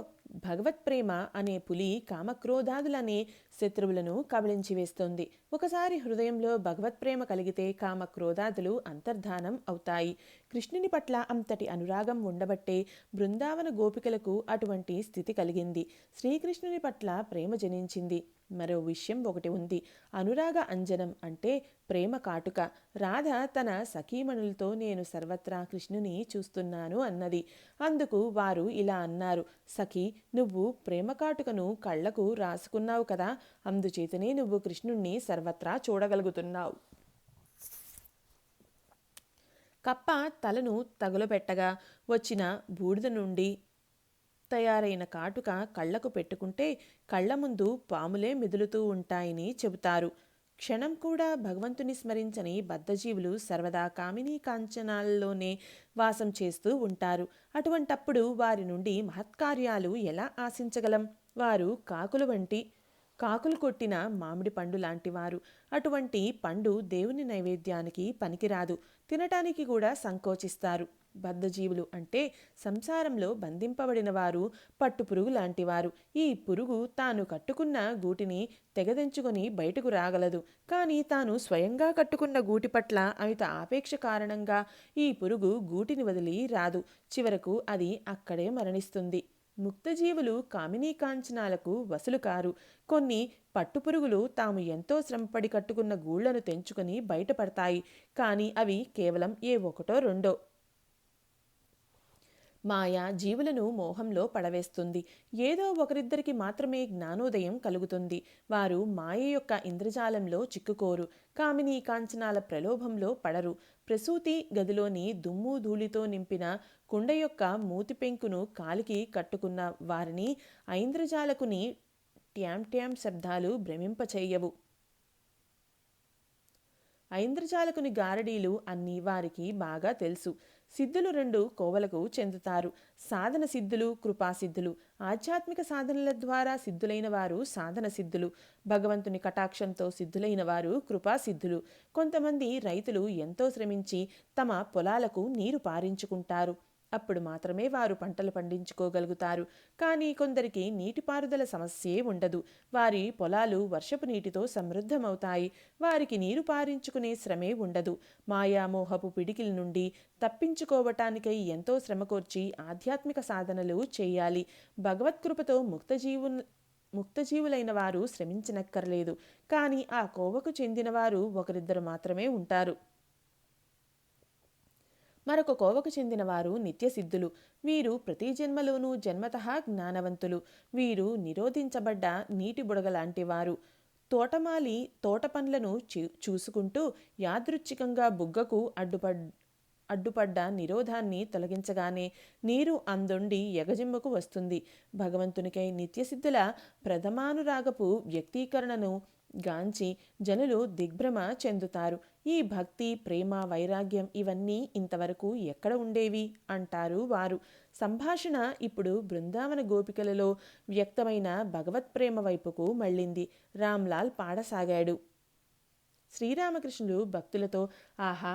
భగవత్ప్రేమ అనే పులి కామక్రోధాదులనే శత్రువులను కబళించి వేస్తోంది. ఒకసారి హృదయంలో భగవత్ప్రేమ కలిగితే కామక్రోధాదులు అంతర్ధానం అవుతాయి. కృష్ణుని పట్ల అంతటి అనురాగం ఉండబట్టే బృందావన గోపికలకు అటువంటి స్థితి కలిగింది. శ్రీకృష్ణుని పట్ల ప్రేమ జనించింది. మరో విషయం ఒకటి ఉంది. అనురాగ అంజనం అంటే ప్రేమ కాటుక. రాధ తన సఖీమణులతో నేను సర్వత్రా కృష్ణుని చూస్తున్నాను అన్నది. అందుకు వారు ఇలా అన్నారు, సఖీ, నువ్వు ప్రేమ కాటుకను కళ్లకు రాసుకున్నావు కదా, అందుచేతనే నువ్వు కృష్ణుణ్ణి సర్వత్రా చూడగలుగుతున్నావు. కప్ప తలను తగులబెట్టగా వచ్చిన బూడిద నుండి తయారైన కాటుక కళ్లకు పెట్టుకుంటే కళ్ల ముందు పాములే మెదులుతూ ఉంటాయని చెబుతారు. క్షణం కూడా భగవంతుని స్మరించని బద్ధజీవులు సర్వదా కామినీ కాంచనాల్లోనే వాసం చేస్తూ ఉంటారు. అటువంటప్పుడు వారి నుండి మహత్కార్యాలు ఎలా ఆశించగలం? వారు కాకులు కొట్టిన మామిడి పండు లాంటివారు. అటువంటి పండు దేవుని నైవేద్యానికి పనికిరాదు. తినటానికి కూడా సంకోచిస్తారు. బద్ధజీవులు అంటే సంసారంలో బంధింపబడిన వారు, పట్టుపురుగు లాంటివారు. ఈ పురుగు తాను కట్టుకున్న గూటిని తెగదెంచుకొని బయటకు రాగలదు. కానీ తాను స్వయంగా కట్టుకున్న గూటి పట్ల అమిత ఆపేక్ష కారణంగా ఈ పురుగు గూటిని వదిలి రాదు. చివరకు అది అక్కడే మరణిస్తుంది. ముక్తజీవులు కామినీ కాంచనాలకు వసులు కారు. కొన్ని పట్టుపురుగులు తాము ఎంతో శ్రమపడి కట్టుకున్న గూళ్లను తెంచుకొని బయటపడతాయి. కానీ అవి కేవలం ఏ ఒకటో రెండో. మాయ జీవులను మోహంలో పడవేస్తుంది. ఏదో ఒకరిద్దరికి మాత్రమే జ్ఞానోదయం కలుగుతుంది. వారు మాయ యొక్క ఇంద్రజాలంలో చిక్కుకోరు. కామినీ కాంచనాల ప్రలోభంలో పడరు. ప్రసూతి గదిలోని దుమ్ము ధూళితో నింపిన కుండ యొక్క మూతి పెంకును కాలికి కట్టుకున్న వారిని ఐంద్రజాలకుని ట్యామ్ ట్యామ్ శబ్దాలు భ్రమింపచేయవు. ఐంద్రజాలకుని గారడీలు అన్నీ వారికి బాగా తెలుసు. సిద్ధులు రెండు కోవలకు చెందుతారు. సాధన సిద్ధులు, కృపాసిద్ధులు. ఆధ్యాత్మిక సాధనల ద్వారా సిద్ధులైన వారు సాధన సిద్ధులు. భగవంతుని కటాక్షంతో సిద్ధులైన వారు కృపాసిద్ధులు. కొంతమంది రైతులు ఎంతో శ్రమించి తమ పొలాలకు నీరు పారించుకుంటారు. అప్పుడు మాత్రమే వారు పంటలు పండించుకోగలుగుతారు. కానీ కొందరికి నీటిపారుదల సమస్యే ఉండదు. వారి పొలాలు వర్షపు నీటితో సమృద్ధమవుతాయి. వారికి నీరు పారించుకునే శ్రమే ఉండదు. మాయామోహపు పిడికిల నుండి తప్పించుకోవటానికై ఎంతో శ్రమకోర్చి ఆధ్యాత్మిక సాధనలు చేయాలి. భగవత్కృపతో ముక్తజీవులైన వారు శ్రమించనక్కర్లేదు. కానీ ఆ కోవకు చెందిన వారు ఒకరిద్దరు మాత్రమే ఉంటారు. మరొక కోవకు చెందిన వారు నిత్యసిద్ధులు. వీరు ప్రతి జన్మలోనూ జన్మతః జ్ఞానవంతులు. వీరు నిరోధించబడ్డ నీటి బుడగలాంటి వారు. తోటమాలి తోట పండ్లను చూసుకుంటూ యాదృచ్ఛికంగా బుగ్గకు అడ్డుపడ్డ నిరోధాన్ని తొలగించగానే నీరు అందొండి ఎగజిమ్మకు వస్తుంది. భగవంతునికై నిత్యసిద్ధుల ప్రథమానురాగపు వ్యక్తీకరణను గాంచి జనులు దిగ్భ్రమ చెందుతారు. ఈ భక్తి, ప్రేమ, వైరాగ్యం ఇవన్నీ ఇంతవరకు ఎక్కడ ఉండేవి అంటారు వారు. సంభాషణ ఇప్పుడు బృందావన గోపికలలో వ్యక్తమైన భగవత్ప్రేమ వైపుకు మళ్ళింది. రామ్లాల్ పాడసాగాడు. శ్రీరామకృష్ణులు భక్తులతో, ఆహా,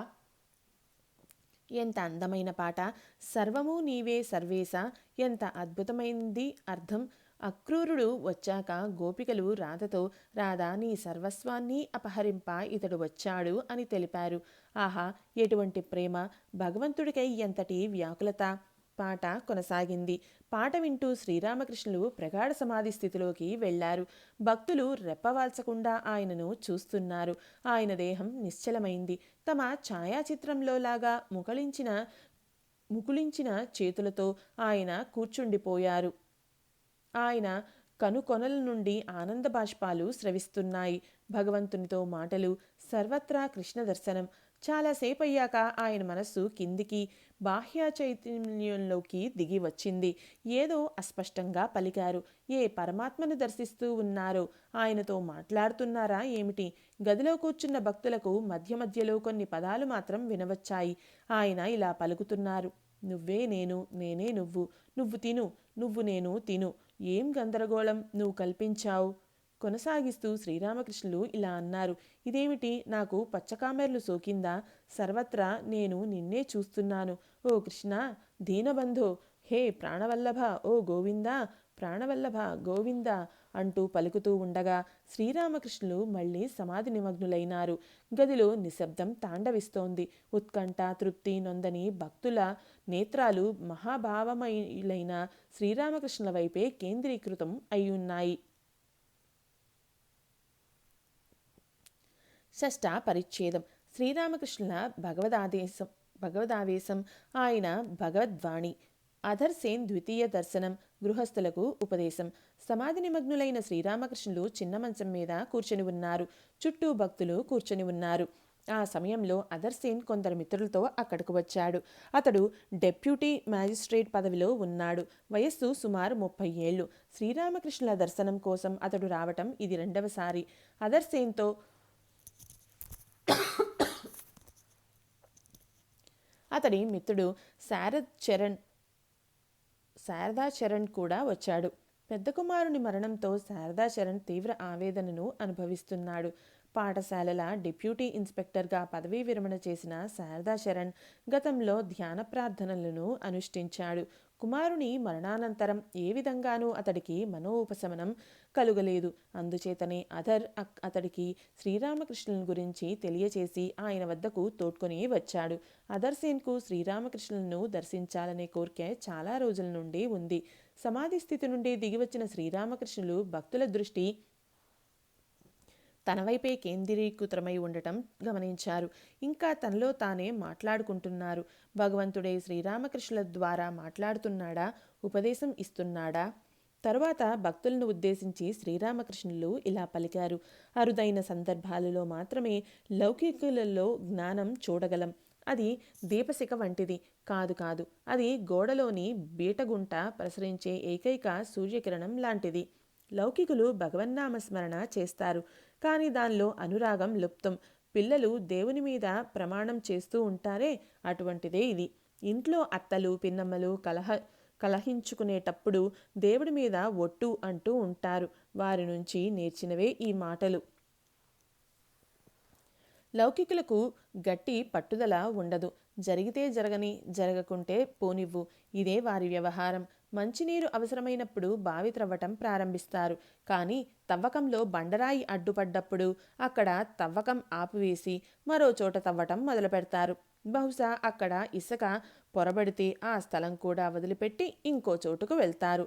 ఎంత అందమైన పాట! సర్వము నీవే సర్వేశ. ఎంత అద్భుతమైంది అర్థం. అక్రూరుడు వచ్చాక గోపికలు రాధతో, రాధా, నీ సర్వస్వాన్ని అపహరింప ఇతడు వచ్చాడు అని తెలిపారు. ఆహా, ఎటువంటి ప్రేమ! భగవంతుడికై ఎంతటి వ్యాకులత! పాట కొనసాగింది. పాట వింటూ శ్రీరామకృష్ణులు ప్రగాఢ సమాధి స్థితిలోకి వెళ్లారు. భక్తులు రెప్పవాల్చకుండా ఆయనను చూస్తున్నారు. ఆయన దేహం నిశ్చలమైంది. తమ ఛాయాచిత్రంలోలాగా ముకుళించిన చేతులతో ఆయన కూర్చుండిపోయారు. ఆయన కనుకొనల నుండి ఆనంద బాష్పాలు స్రవిస్తున్నాయి. భగవంతునితో మాటలు, సర్వత్రా కృష్ణ దర్శనం. చాలాసేపయ్యాక ఆయన మనస్సు కిందికి, బాహ్య చైతన్యంలోకి దిగి వచ్చింది. ఏదో అస్పష్టంగా పలికారు. ఏ పరమాత్మను దర్శిస్తూ ఉన్నారో, ఆయనతో మాట్లాడుతున్నారా ఏమిటి? గదిలో కూర్చున్న భక్తులకు మధ్య మధ్యలో కొన్ని పదాలు మాత్రం వినవచ్చాయి. ఆయన ఇలా పలుకుతున్నారు: నువ్వే నేను, నేనే నువ్వు. నువ్వు తిను, నువ్వు నేను తిను. ఏం గందరగోళం నువ్వు కల్పించావు? కొనసాగిస్తూ శ్రీరామకృష్ణులు ఇలా అన్నారు: ఇదేమిటి, నాకు పచ్చకామెర్లు సోకిందా? సర్వత్రా నేను నిన్నే చూస్తున్నాను. ఓ కృష్ణ, దీనబంధో, హే ప్రాణవల్లభ, ఓ గోవిందా, ప్రాణవల్లభ గోవింద అంటూ పలుకుతూ ఉండగా శ్రీరామకృష్ణులు మళ్ళీ సమాధి నిమగ్నులైనారు. గదిలో నిశ్శబ్దం తాండవిస్తోంది. ఉత్కంఠ, తృప్తి నొందని భక్తుల నేత్రాలు మహాభావమయులైన శ్రీరామకృష్ణుల వైపే కేంద్రీకృతం అయ్యున్నాయి. షష్ఠ పరిచ్ఛేదం. శ్రీరామకృష్ణుల భగవదావేశం, ఆయన భగవద్వాణి. అధర్ సేన్ ద్వితీయ దర్శనం, గృహస్థులకు ఉపదేశం. సమాధి నిమగ్నులైన శ్రీరామకృష్ణులు చిన్న మంచం మీద కూర్చొని ఉన్నారు. చుట్టూ భక్తులు కూర్చొని ఉన్నారు. ఆ సమయంలో అధర్ సేన్ కొందరు మిత్రులతో అక్కడకు వచ్చాడు. అతడు డెప్యూటీ మ్యాజిస్ట్రేట్ పదవిలో ఉన్నాడు. వయస్సు సుమారు 30 ఏళ్ళు. శ్రీరామకృష్ణుల దర్శనం కోసం అతడు రావటం ఇది రెండవసారి. అధర్ సేన్తో అతడి మిత్రుడు శారదాచరణ్ కూడా వచ్చాడు. పెద్ద కుమారుని మరణంతో శారదాచరణ్ తీవ్ర ఆవేదనను అనుభవిస్తున్నాడు. పాఠశాలల డిప్యూటీ ఇన్స్పెక్టర్గా పదవీ విరమణ చేసిన శారదాచరణ్ గతంలో ధ్యాన ప్రార్థనలను అనుష్ఠించాడు. కుమారుని మరణానంతరం ఏ విధంగానూ అతడికి మనోపశమనం కలుగలేదు. అందుచేతనే అధర్ అతడికి శ్రీరామకృష్ణుల గురించి తెలియచేసి ఆయన వద్దకు తోడ్కొని వచ్చాడు. అధర్ సేన్కు శ్రీరామకృష్ణులను దర్శించాలనే కోరిక చాలా రోజుల నుండి ఉంది. సమాధి స్థితి నుండి దిగివచ్చిన శ్రీరామకృష్ణులు భక్తుల దృష్టి తన వైపే కేంద్రీకృతమై ఉండటం గమనించారు. ఇంకా తనలో తానే మాట్లాడుకుంటున్నారు. భగవంతుడే శ్రీరామకృష్ణుల ద్వారా మాట్లాడుతున్నాడా, ఉపదేశం ఇస్తున్నాడా? తరువాత భక్తులను ఉద్దేశించి శ్రీరామకృష్ణులు ఇలా పలికారు: అరుదైన సందర్భాలలో మాత్రమే లౌకికులలో జ్ఞానం చూడగలం. అది దీపశిఖ వంటిది కాదు. అది గోడలోని బీటగుంట ప్రసరించే ఏకైక సూర్యకిరణం లాంటిది. లౌకికులు భగవన్నామస్మరణ చేస్తారు, కానీ దానిలో అనురాగం లుప్తం. పిల్లలు దేవుని మీద ప్రమాణం చేస్తూ ఉంటారే, అటువంటిదే ఇది. ఇంట్లో అత్తలు, పిన్నమ్మలు కలహించుకునేటప్పుడు దేవుడి మీద ఒట్టు అంటూ ఉంటారు. వారి నుంచి నేర్చినవే ఈ మాటలు. లౌకికులకు గట్టి పట్టుదల ఉండదు. జరిగితే జరగని, జరగకుంటే పోనివ్వు, ఇదే వారి వ్యవహారం. మంచినీరు అవసరమైనప్పుడు బావి త్రవ్వటం ప్రారంభిస్తారు. కానీ తవ్వకంలో బండరాయి అడ్డుపడ్డప్పుడు అక్కడ తవ్వకం ఆపివేసి మరో చోట తవ్వటం మొదలు పెడతారు. బహుశా అక్కడ ఇసుక పొరబడితే ఆ స్థలం కూడా వదిలిపెట్టి ఇంకో చోటుకు వెళ్తారు.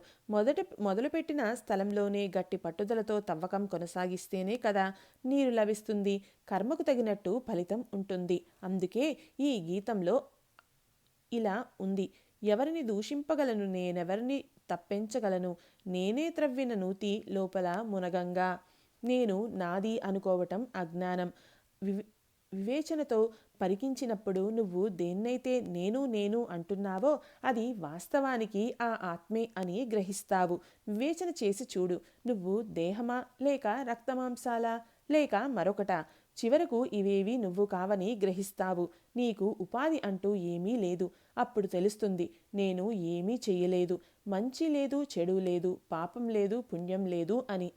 మొదలుపెట్టిన స్థలంలోనే గట్టి పట్టుదలతో తవ్వకం కొనసాగిస్తేనే కదా నీరు లభిస్తుంది. కర్మకు తగినట్టు ఫలితం ఉంటుంది. అందుకే ఈ గీతంలో ఇలా ఉంది: ఎవరిని దూషింపగలను, నేనెవరిని తప్పించగలను, నేనే త్రవ్విన నూతి లోపల మునగంగా. నేను నాది అనుకోవటం అజ్ఞానం. వివేచనతో పరికించినప్పుడు నువ్వు దేన్నైతే నేను అంటున్నావో అది వాస్తవానికి ఆ ఆత్మే అని గ్రహిస్తావు. వివేచన చేసి చూడు. నువ్వు దేహమా లేక రక్తమాంసాలా లేక మరొకటా? చివరకు ఇవేవి నువ్వు కావని గ్రహిస్తావు. నీకు ఉపాధి అంటూ ఏమీ లేదు. అప్పుడు తెలుస్తుంది నేను ఏమీ చెయ్యలేదు, మంచి లేదు చెడు లేదు, పాపం లేదు పుణ్యం లేదు అని.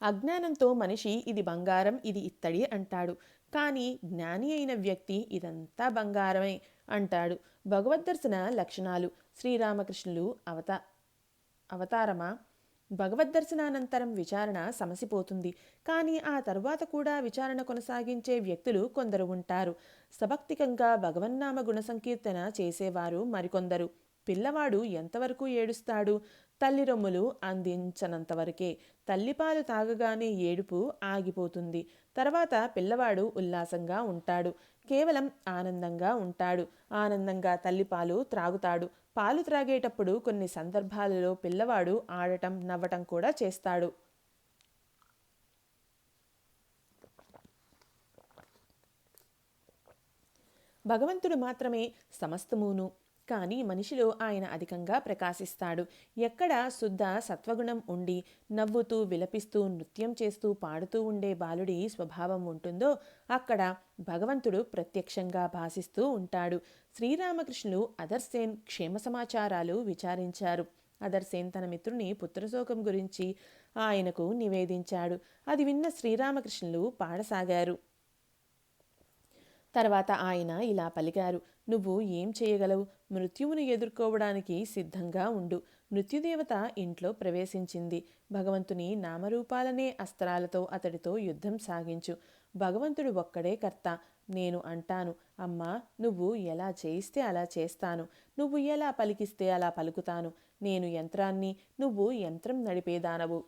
అజ్ఞానంతో మనిషి ఇది బంగారం ఇది ఇత్తడి అంటాడు. కానీ జ్ఞాని అయిన వ్యక్తి ఇదంతా బంగారమే అంటాడు. భగవద్దర్శన లక్షణాలు. శ్రీరామకృష్ణులు అవతారమా? భగవద్దర్శనానంతరం విచారణ సమసిపోతుంది. కానీ ఆ తరువాత కూడా విచారణ కొనసాగించే వ్యక్తులు కొందరు ఉంటారు. సభక్తికంగా భగవన్నామ గుణ సంకీర్తన చేసేవారు మరికొందరు. పిల్లవాడు ఎంతవరకు ఏడుస్తాడు? తల్లి రొమ్ములు అందించనంతవరకే. తల్లిపాలు తాగగానే ఏడుపు ఆగిపోతుంది. తర్వాత పిల్లవాడు ఉల్లాసంగా ఉంటాడు, కేవలం ఆనందంగా ఉంటాడు. ఆనందంగా తల్లిపాలు త్రాగుతాడు. పాలు త్రాగేటప్పుడు కొన్ని సందర్భాలలో పిల్లవాడు ఆడటం నవ్వటం కూడా చేస్తాడు. భగవంతుడు మాత్రమే సమస్తమును. కానీ మనిషిలో ఆయన అధికంగా ప్రకాశిస్తాడు. ఎక్కడ శుద్ధ సత్వగుణం ఉండి నవ్వుతూ విలపిస్తూ నృత్యం చేస్తూ పాడుతూ ఉండే బాలుడి స్వభావం ఉంటుందో అక్కడ భగవంతుడు ప్రత్యక్షంగా భాసిస్తూ ఉంటాడు. శ్రీరామకృష్ణులు అదర్సేన్ క్షేమ సమాచారాలు విచారించారు. అదర్సేన్ తన మిత్రుని పుత్రశోకం గురించి ఆయనకు నివేదించాడు. అది విన్న శ్రీరామకృష్ణులు పాడసాగారు. తర్వాత ఆయన ఇలా పలికారు: నువ్వు ఏం చేయగలవు? మృత్యువును ఎదుర్కోవడానికి సిద్ధంగా ఉండు. మృత్యుదేవత ఇంట్లో ప్రవేశించింది. భగవంతుని నామరూపాలనే అస్త్రాలతో అతడితో యుద్ధం సాగించు. భగవంతుడు ఒక్కడే కర్త. నేను అంటాను, అమ్మా నువ్వు ఎలా చేయిస్తే అలా చేస్తాను, నువ్వు ఎలా పలికిస్తే అలా పలుకుతాను. నేను యంత్రాన్ని, నువ్వు యంత్రం నడిపేదానవు.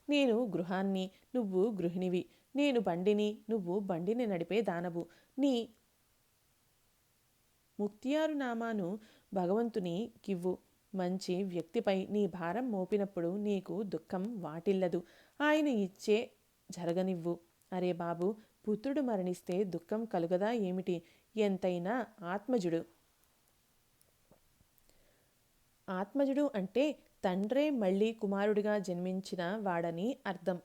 నేను గృహాన్ని, నువ్వు గృహిణివి. నేను బండిని, నువ్వు బండిని నడిపే దానవు. నీ ముక్తియారు నామాను భగవంతుని కివ్వు. మంచి వ్యక్తిపై నీ భారం మోపినప్పుడు నీకు దుఃఖం వాటిల్లదు. ఆయన ఇచ్చే జరగనివ్వు. అరే బాబు, పుత్రుడు మరణిస్తే దుఃఖం కలుగదా ఏమిటి? ఎంతైనా ఆత్మజుడు. ఆత్మజుడు అంటే తండ్రే మళ్ళీ కుమారుడిగా జన్మించిన వాడని అర్థం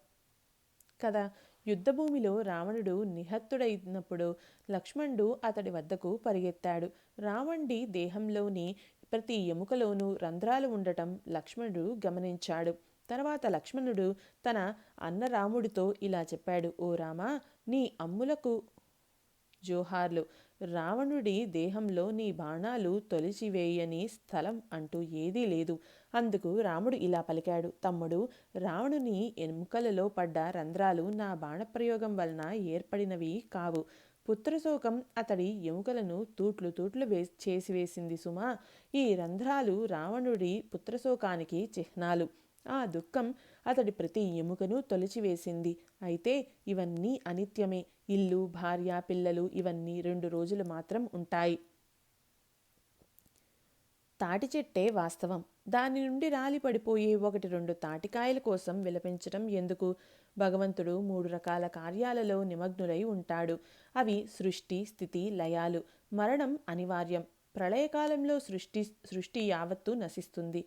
కదా. యుద్ధభూమిలో రావణుడు నిహతుడైనప్పుడు లక్ష్మణుడు అతడి వద్దకు పరిగెత్తాడు. రావణుడి దేహంలోని ప్రతి ఎముకలోనూ రంధ్రాలు ఉండటం లక్ష్మణుడు గమనించాడు. తర్వాత లక్ష్మణుడు తన అన్న రాముడితో ఇలా చెప్పాడు: ఓ రామా, నీ అమ్ములకు జోహార్లు. రావణుడి దేహంలో నీ బాణాలు తొలిచివేయని స్థలం అంటూ ఏదీ లేదు. అందుకు రాముడు ఇలా పలికాడు: తమ్ముడు, రావణుని ఎముకలలో పడ్డ రంధ్రాలు నా బాణప్రయోగం వలన ఏర్పడినవి కావు. పుత్రశోకం అతడి ఎముకలను తూట్లు తూట్లు చేసివేసింది సుమా. ఈ రంధ్రాలు రావణుడి పుత్రశోకానికి చిహ్నాలు. ఆ దుఃఖం అతడి ప్రతి ఎముకను తొలిచివేసింది. అయితే ఇవన్నీ అనిత్యమే. ఇల్లు, భార్య, పిల్లలు ఇవన్నీ 2 రోజులు మాత్రం ఉంటాయి. తాటి చెట్టే వాస్తవం. దాని నుండి రాలి పడిపోయే 1-2 తాటికాయల కోసం విలపించటం ఎందుకు? భగవంతుడు 3 రకాల కార్యాలలో నిమగ్నులై ఉంటాడు. అవి సృష్టి, స్థితి, లయాలు. మరణం అనివార్యం. ప్రళయకాలంలో సృష్టి యావత్తు నశిస్తుంది,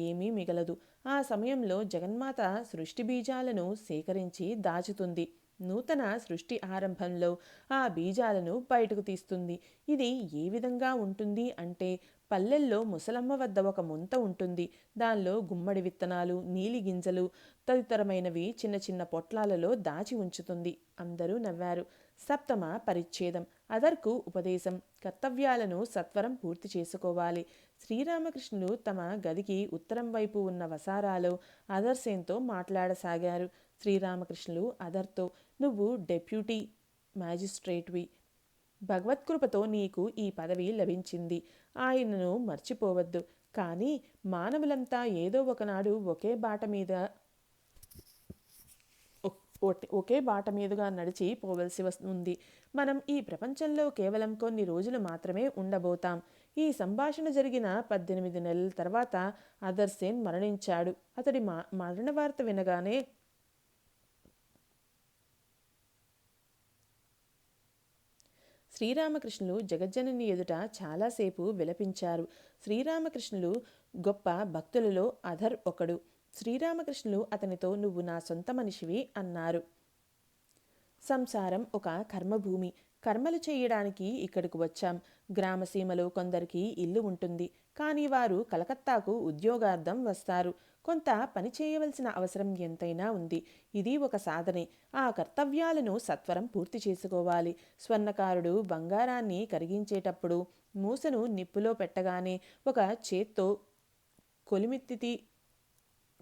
ఏమీ మిగలదు. ఆ సమయంలో జగన్మాత సృష్టి బీజాలను సేకరించి దాచుతుంది. నూతన సృష్టి ఆరంభంలో ఆ బీజాలను బయటకు తీస్తుంది. ఇది ఏ విధంగా ఉంటుంది అంటే, పల్లెల్లో ముసలమ్మ వద్ద ఒక ముంత ఉంటుంది. దానిలో గుమ్మడి విత్తనాలు, నీలి గింజలు తదితరమైనవి చిన్న చిన్న పొట్లాలలో దాచి ఉంచుతుంది. అందరూ నవ్వారు. సప్తమ పరిచ్ఛేదం. అదర్కు ఉపదేశం. కర్తవ్యాలను సత్వరం పూర్తి చేసుకోవాలి. శ్రీరామకృష్ణులు తమ గదికి ఉత్తరం వైపు ఉన్న వసారాలో అదర్సేన్తో మాట్లాడసాగారు. శ్రీరామకృష్ణులు అదర్తో, నువ్వు డెప్యూటీ మ్యాజిస్ట్రేట్వి. భగవత్కృపతో నీకు ఈ పదవి లభించింది. ఆయనను మర్చిపోవద్దు. కానీ మానవులంతా ఏదో ఒకనాడు ఒకే బాట మీదుగా నడిచి పోవలసి ఉంది. మనం ఈ ప్రపంచంలో కేవలం కొన్ని రోజులు మాత్రమే ఉండబోతాం. ఈ సంభాషణ జరిగిన 18 నెలల తర్వాత అదర్సేన్ మరణించాడు. అతడి మరణ వార్త వినగానే శ్రీరామకృష్ణులు జగజ్జనని ఎదుట చాలాసేపు విలపించారు. శ్రీరామకృష్ణులు గొప్ప భక్తులలో అధర్ ఒకడు. శ్రీరామకృష్ణులు అతనితో నువ్వు నా సొంత మనిషివి అన్నారు. సంసారం ఒక కర్మభూమి. కర్మలు చేయడానికి ఇక్కడికి వచ్చాం. గ్రామసీమలో కొందరికి ఇల్లు ఉంటుంది, కానీ వారు కలకత్తాకు ఉద్యోగార్థం వస్తారు. కొంత పని చేయవలసిన అవసరం ఎంతైనా ఉంది. ఇది ఒక సాధనే. ఆ కర్తవ్యాలను సత్వరం పూర్తి చేసుకోవాలి. స్వర్ణకారుడు బంగారాన్ని కరిగించేటప్పుడు మూసను నిప్పులో పెట్టగానే ఒక చేత్తో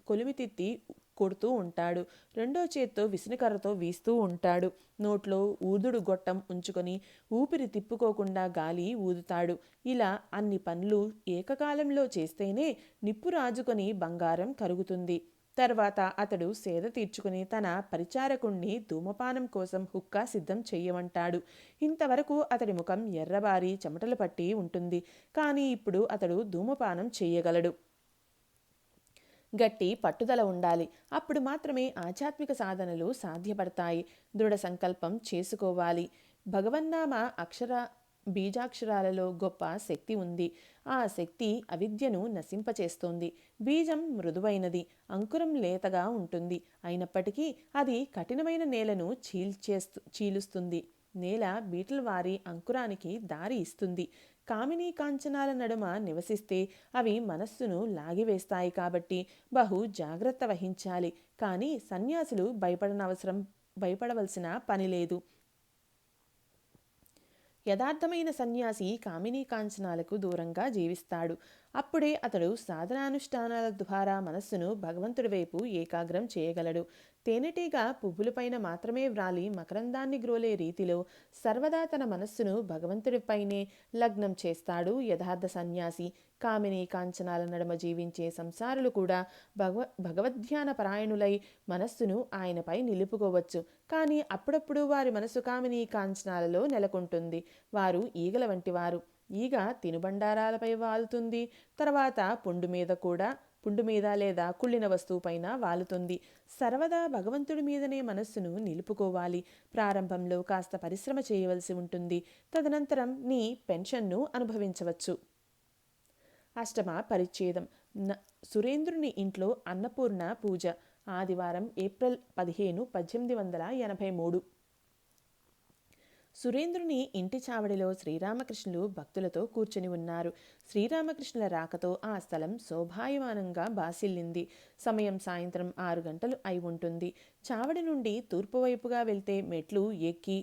కొలిమితిత్తి కొడుతూ ఉంటాడు. రెండో చేత్తో విసనకర్రతో వీస్తూ ఉంటాడు. నోట్లో ఊదుడు గొట్టం ఉంచుకొని ఊపిరి తిప్పుకోకుండా గాలి ఊదుతాడు. ఇలా అన్ని పనులు ఏకకాలంలో చేస్తేనే నిప్పు రాజుకొని బంగారం కరుగుతుంది. తర్వాత అతడు సేద తీర్చుకుని తన పరిచారకుణ్ణి ధూమపానం కోసం హుక్కా సిద్ధం చెయ్యమంటాడు. ఇంతవరకు అతడి ముఖం ఎర్రబారి చెమటలు పట్టి ఉంటుంది, కానీ ఇప్పుడు అతడు ధూమపానం చెయ్యగలడు. గట్టి పట్టుదల ఉండాలి. అప్పుడు మాత్రమే ఆధ్యాత్మిక సాధనలు సాధ్యపడతాయి. దృఢ సంకల్పం చేసుకోవాలి. భగవన్నామ బీజాక్షరాలలో గొప్ప శక్తి ఉంది. ఆ శక్తి అవిద్యను నశింపచేస్తోంది. బీజం మృదువైనది, అంకురం లేతగా ఉంటుంది. అయినప్పటికీ అది కఠినమైన నేలను చీలుస్తుంది. నేల బీటల వారి అంకురానికి దారి ఇస్తుంది. కామినీ కాంచనాల నడుమ నివసిస్తే అవి మనస్సును లాగివేస్తాయి. కాబట్టి బహు జాగ్రత్త వహించాలి. కానీ సన్యాసులు భయపడవలసిన పని లేదు. యథార్థమైన సన్యాసి కామినీ కాంచనాలకు దూరంగా జీవిస్తాడు. అప్పుడే అతడు సాధనానుష్ఠానాల ద్వారా మనస్సును భగవంతుడి వైపు ఏకాగ్రం చేయగలడు. తేనెటీగ పువ్వులపైన మాత్రమే వ్రాలి మకరందాన్ని గ్రోలే రీతిలో సర్వదా తన మనస్సును భగవంతుడిపైనే లగ్నం చేస్తాడు యథార్థ సన్యాసి. కామినీ కాంచనాల నడుమ జీవించే సంసారులు కూడా భగవద్ధ్యాన పరాయణులై మనస్సును ఆయనపై నిలుపుకోవచ్చు. కానీ అప్పుడప్పుడు వారి మనసు కామినీ కాంచనాలలో నెలకొంటుంది. వారు ఈగల వంటివారు. ఈగ తినుబండారాలపై వాలుతుంది, తర్వాత పుండు మీద లేదా కుళ్ళిన వస్తువుపైన వాలుతుంది. సర్వదా భగవంతుడి మీదనే మనస్సును నిలుపుకోవాలి. ప్రారంభంలో కాస్త పరిశ్రమ చేయవలసి ఉంటుంది. తదనంతరం నీ పెన్షన్ను అనుభవించవచ్చు. అష్టమ పరిచ్ఛేదం. సురేంద్రుని ఇంట్లో అన్నపూర్ణ పూజ. ఆదివారం ఏప్రిల్ 15, 1883. సురేంద్రుని ఇంటి చావడిలో శ్రీరామకృష్ణులు భక్తులతో కూర్చుని ఉన్నారు. శ్రీరామకృష్ణుల రాకతో ఆ స్థలం శోభాయమానంగా బాసిల్లింది. సమయం సాయంత్రం 6 గంటలు అయి ఉంటుంది. చావడి నుండి తూర్పువైపుగా వెళ్తే మెట్లు ఎక్కి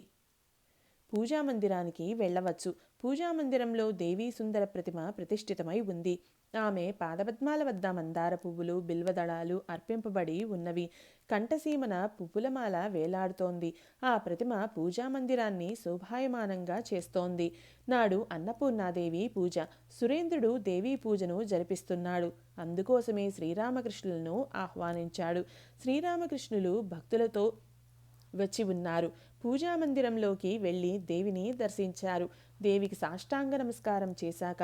పూజామందిరానికి వెళ్ళవచ్చు. పూజామందిరంలో దేవీ సుందర ప్రతిమ ప్రతిష్ఠితమై ఉంది. ఆమె పాదపద్మాల వద్ద మందార పువ్వులు, బిల్వదళాలు అర్పింపబడి ఉన్నవి. కంఠసీమన పువ్వులమాల వేలాడుతోంది. ఆ ప్రతిమ పూజామందిరాన్ని శోభాయమానంగా చేస్తోంది. నాడు అన్నపూర్ణాదేవి పూజ. సురేంద్రుడు దేవీ పూజను జరిపిస్తున్నాడు. అందుకోసమే శ్రీరామకృష్ణులను ఆహ్వానించాడు. శ్రీరామకృష్ణులు భక్తులతో వచ్చి ఉన్నారు. పూజామందిరంలోకి వెళ్ళి దేవిని దర్శించారు. దేవికి సాష్టాంగ నమస్కారం చేశాక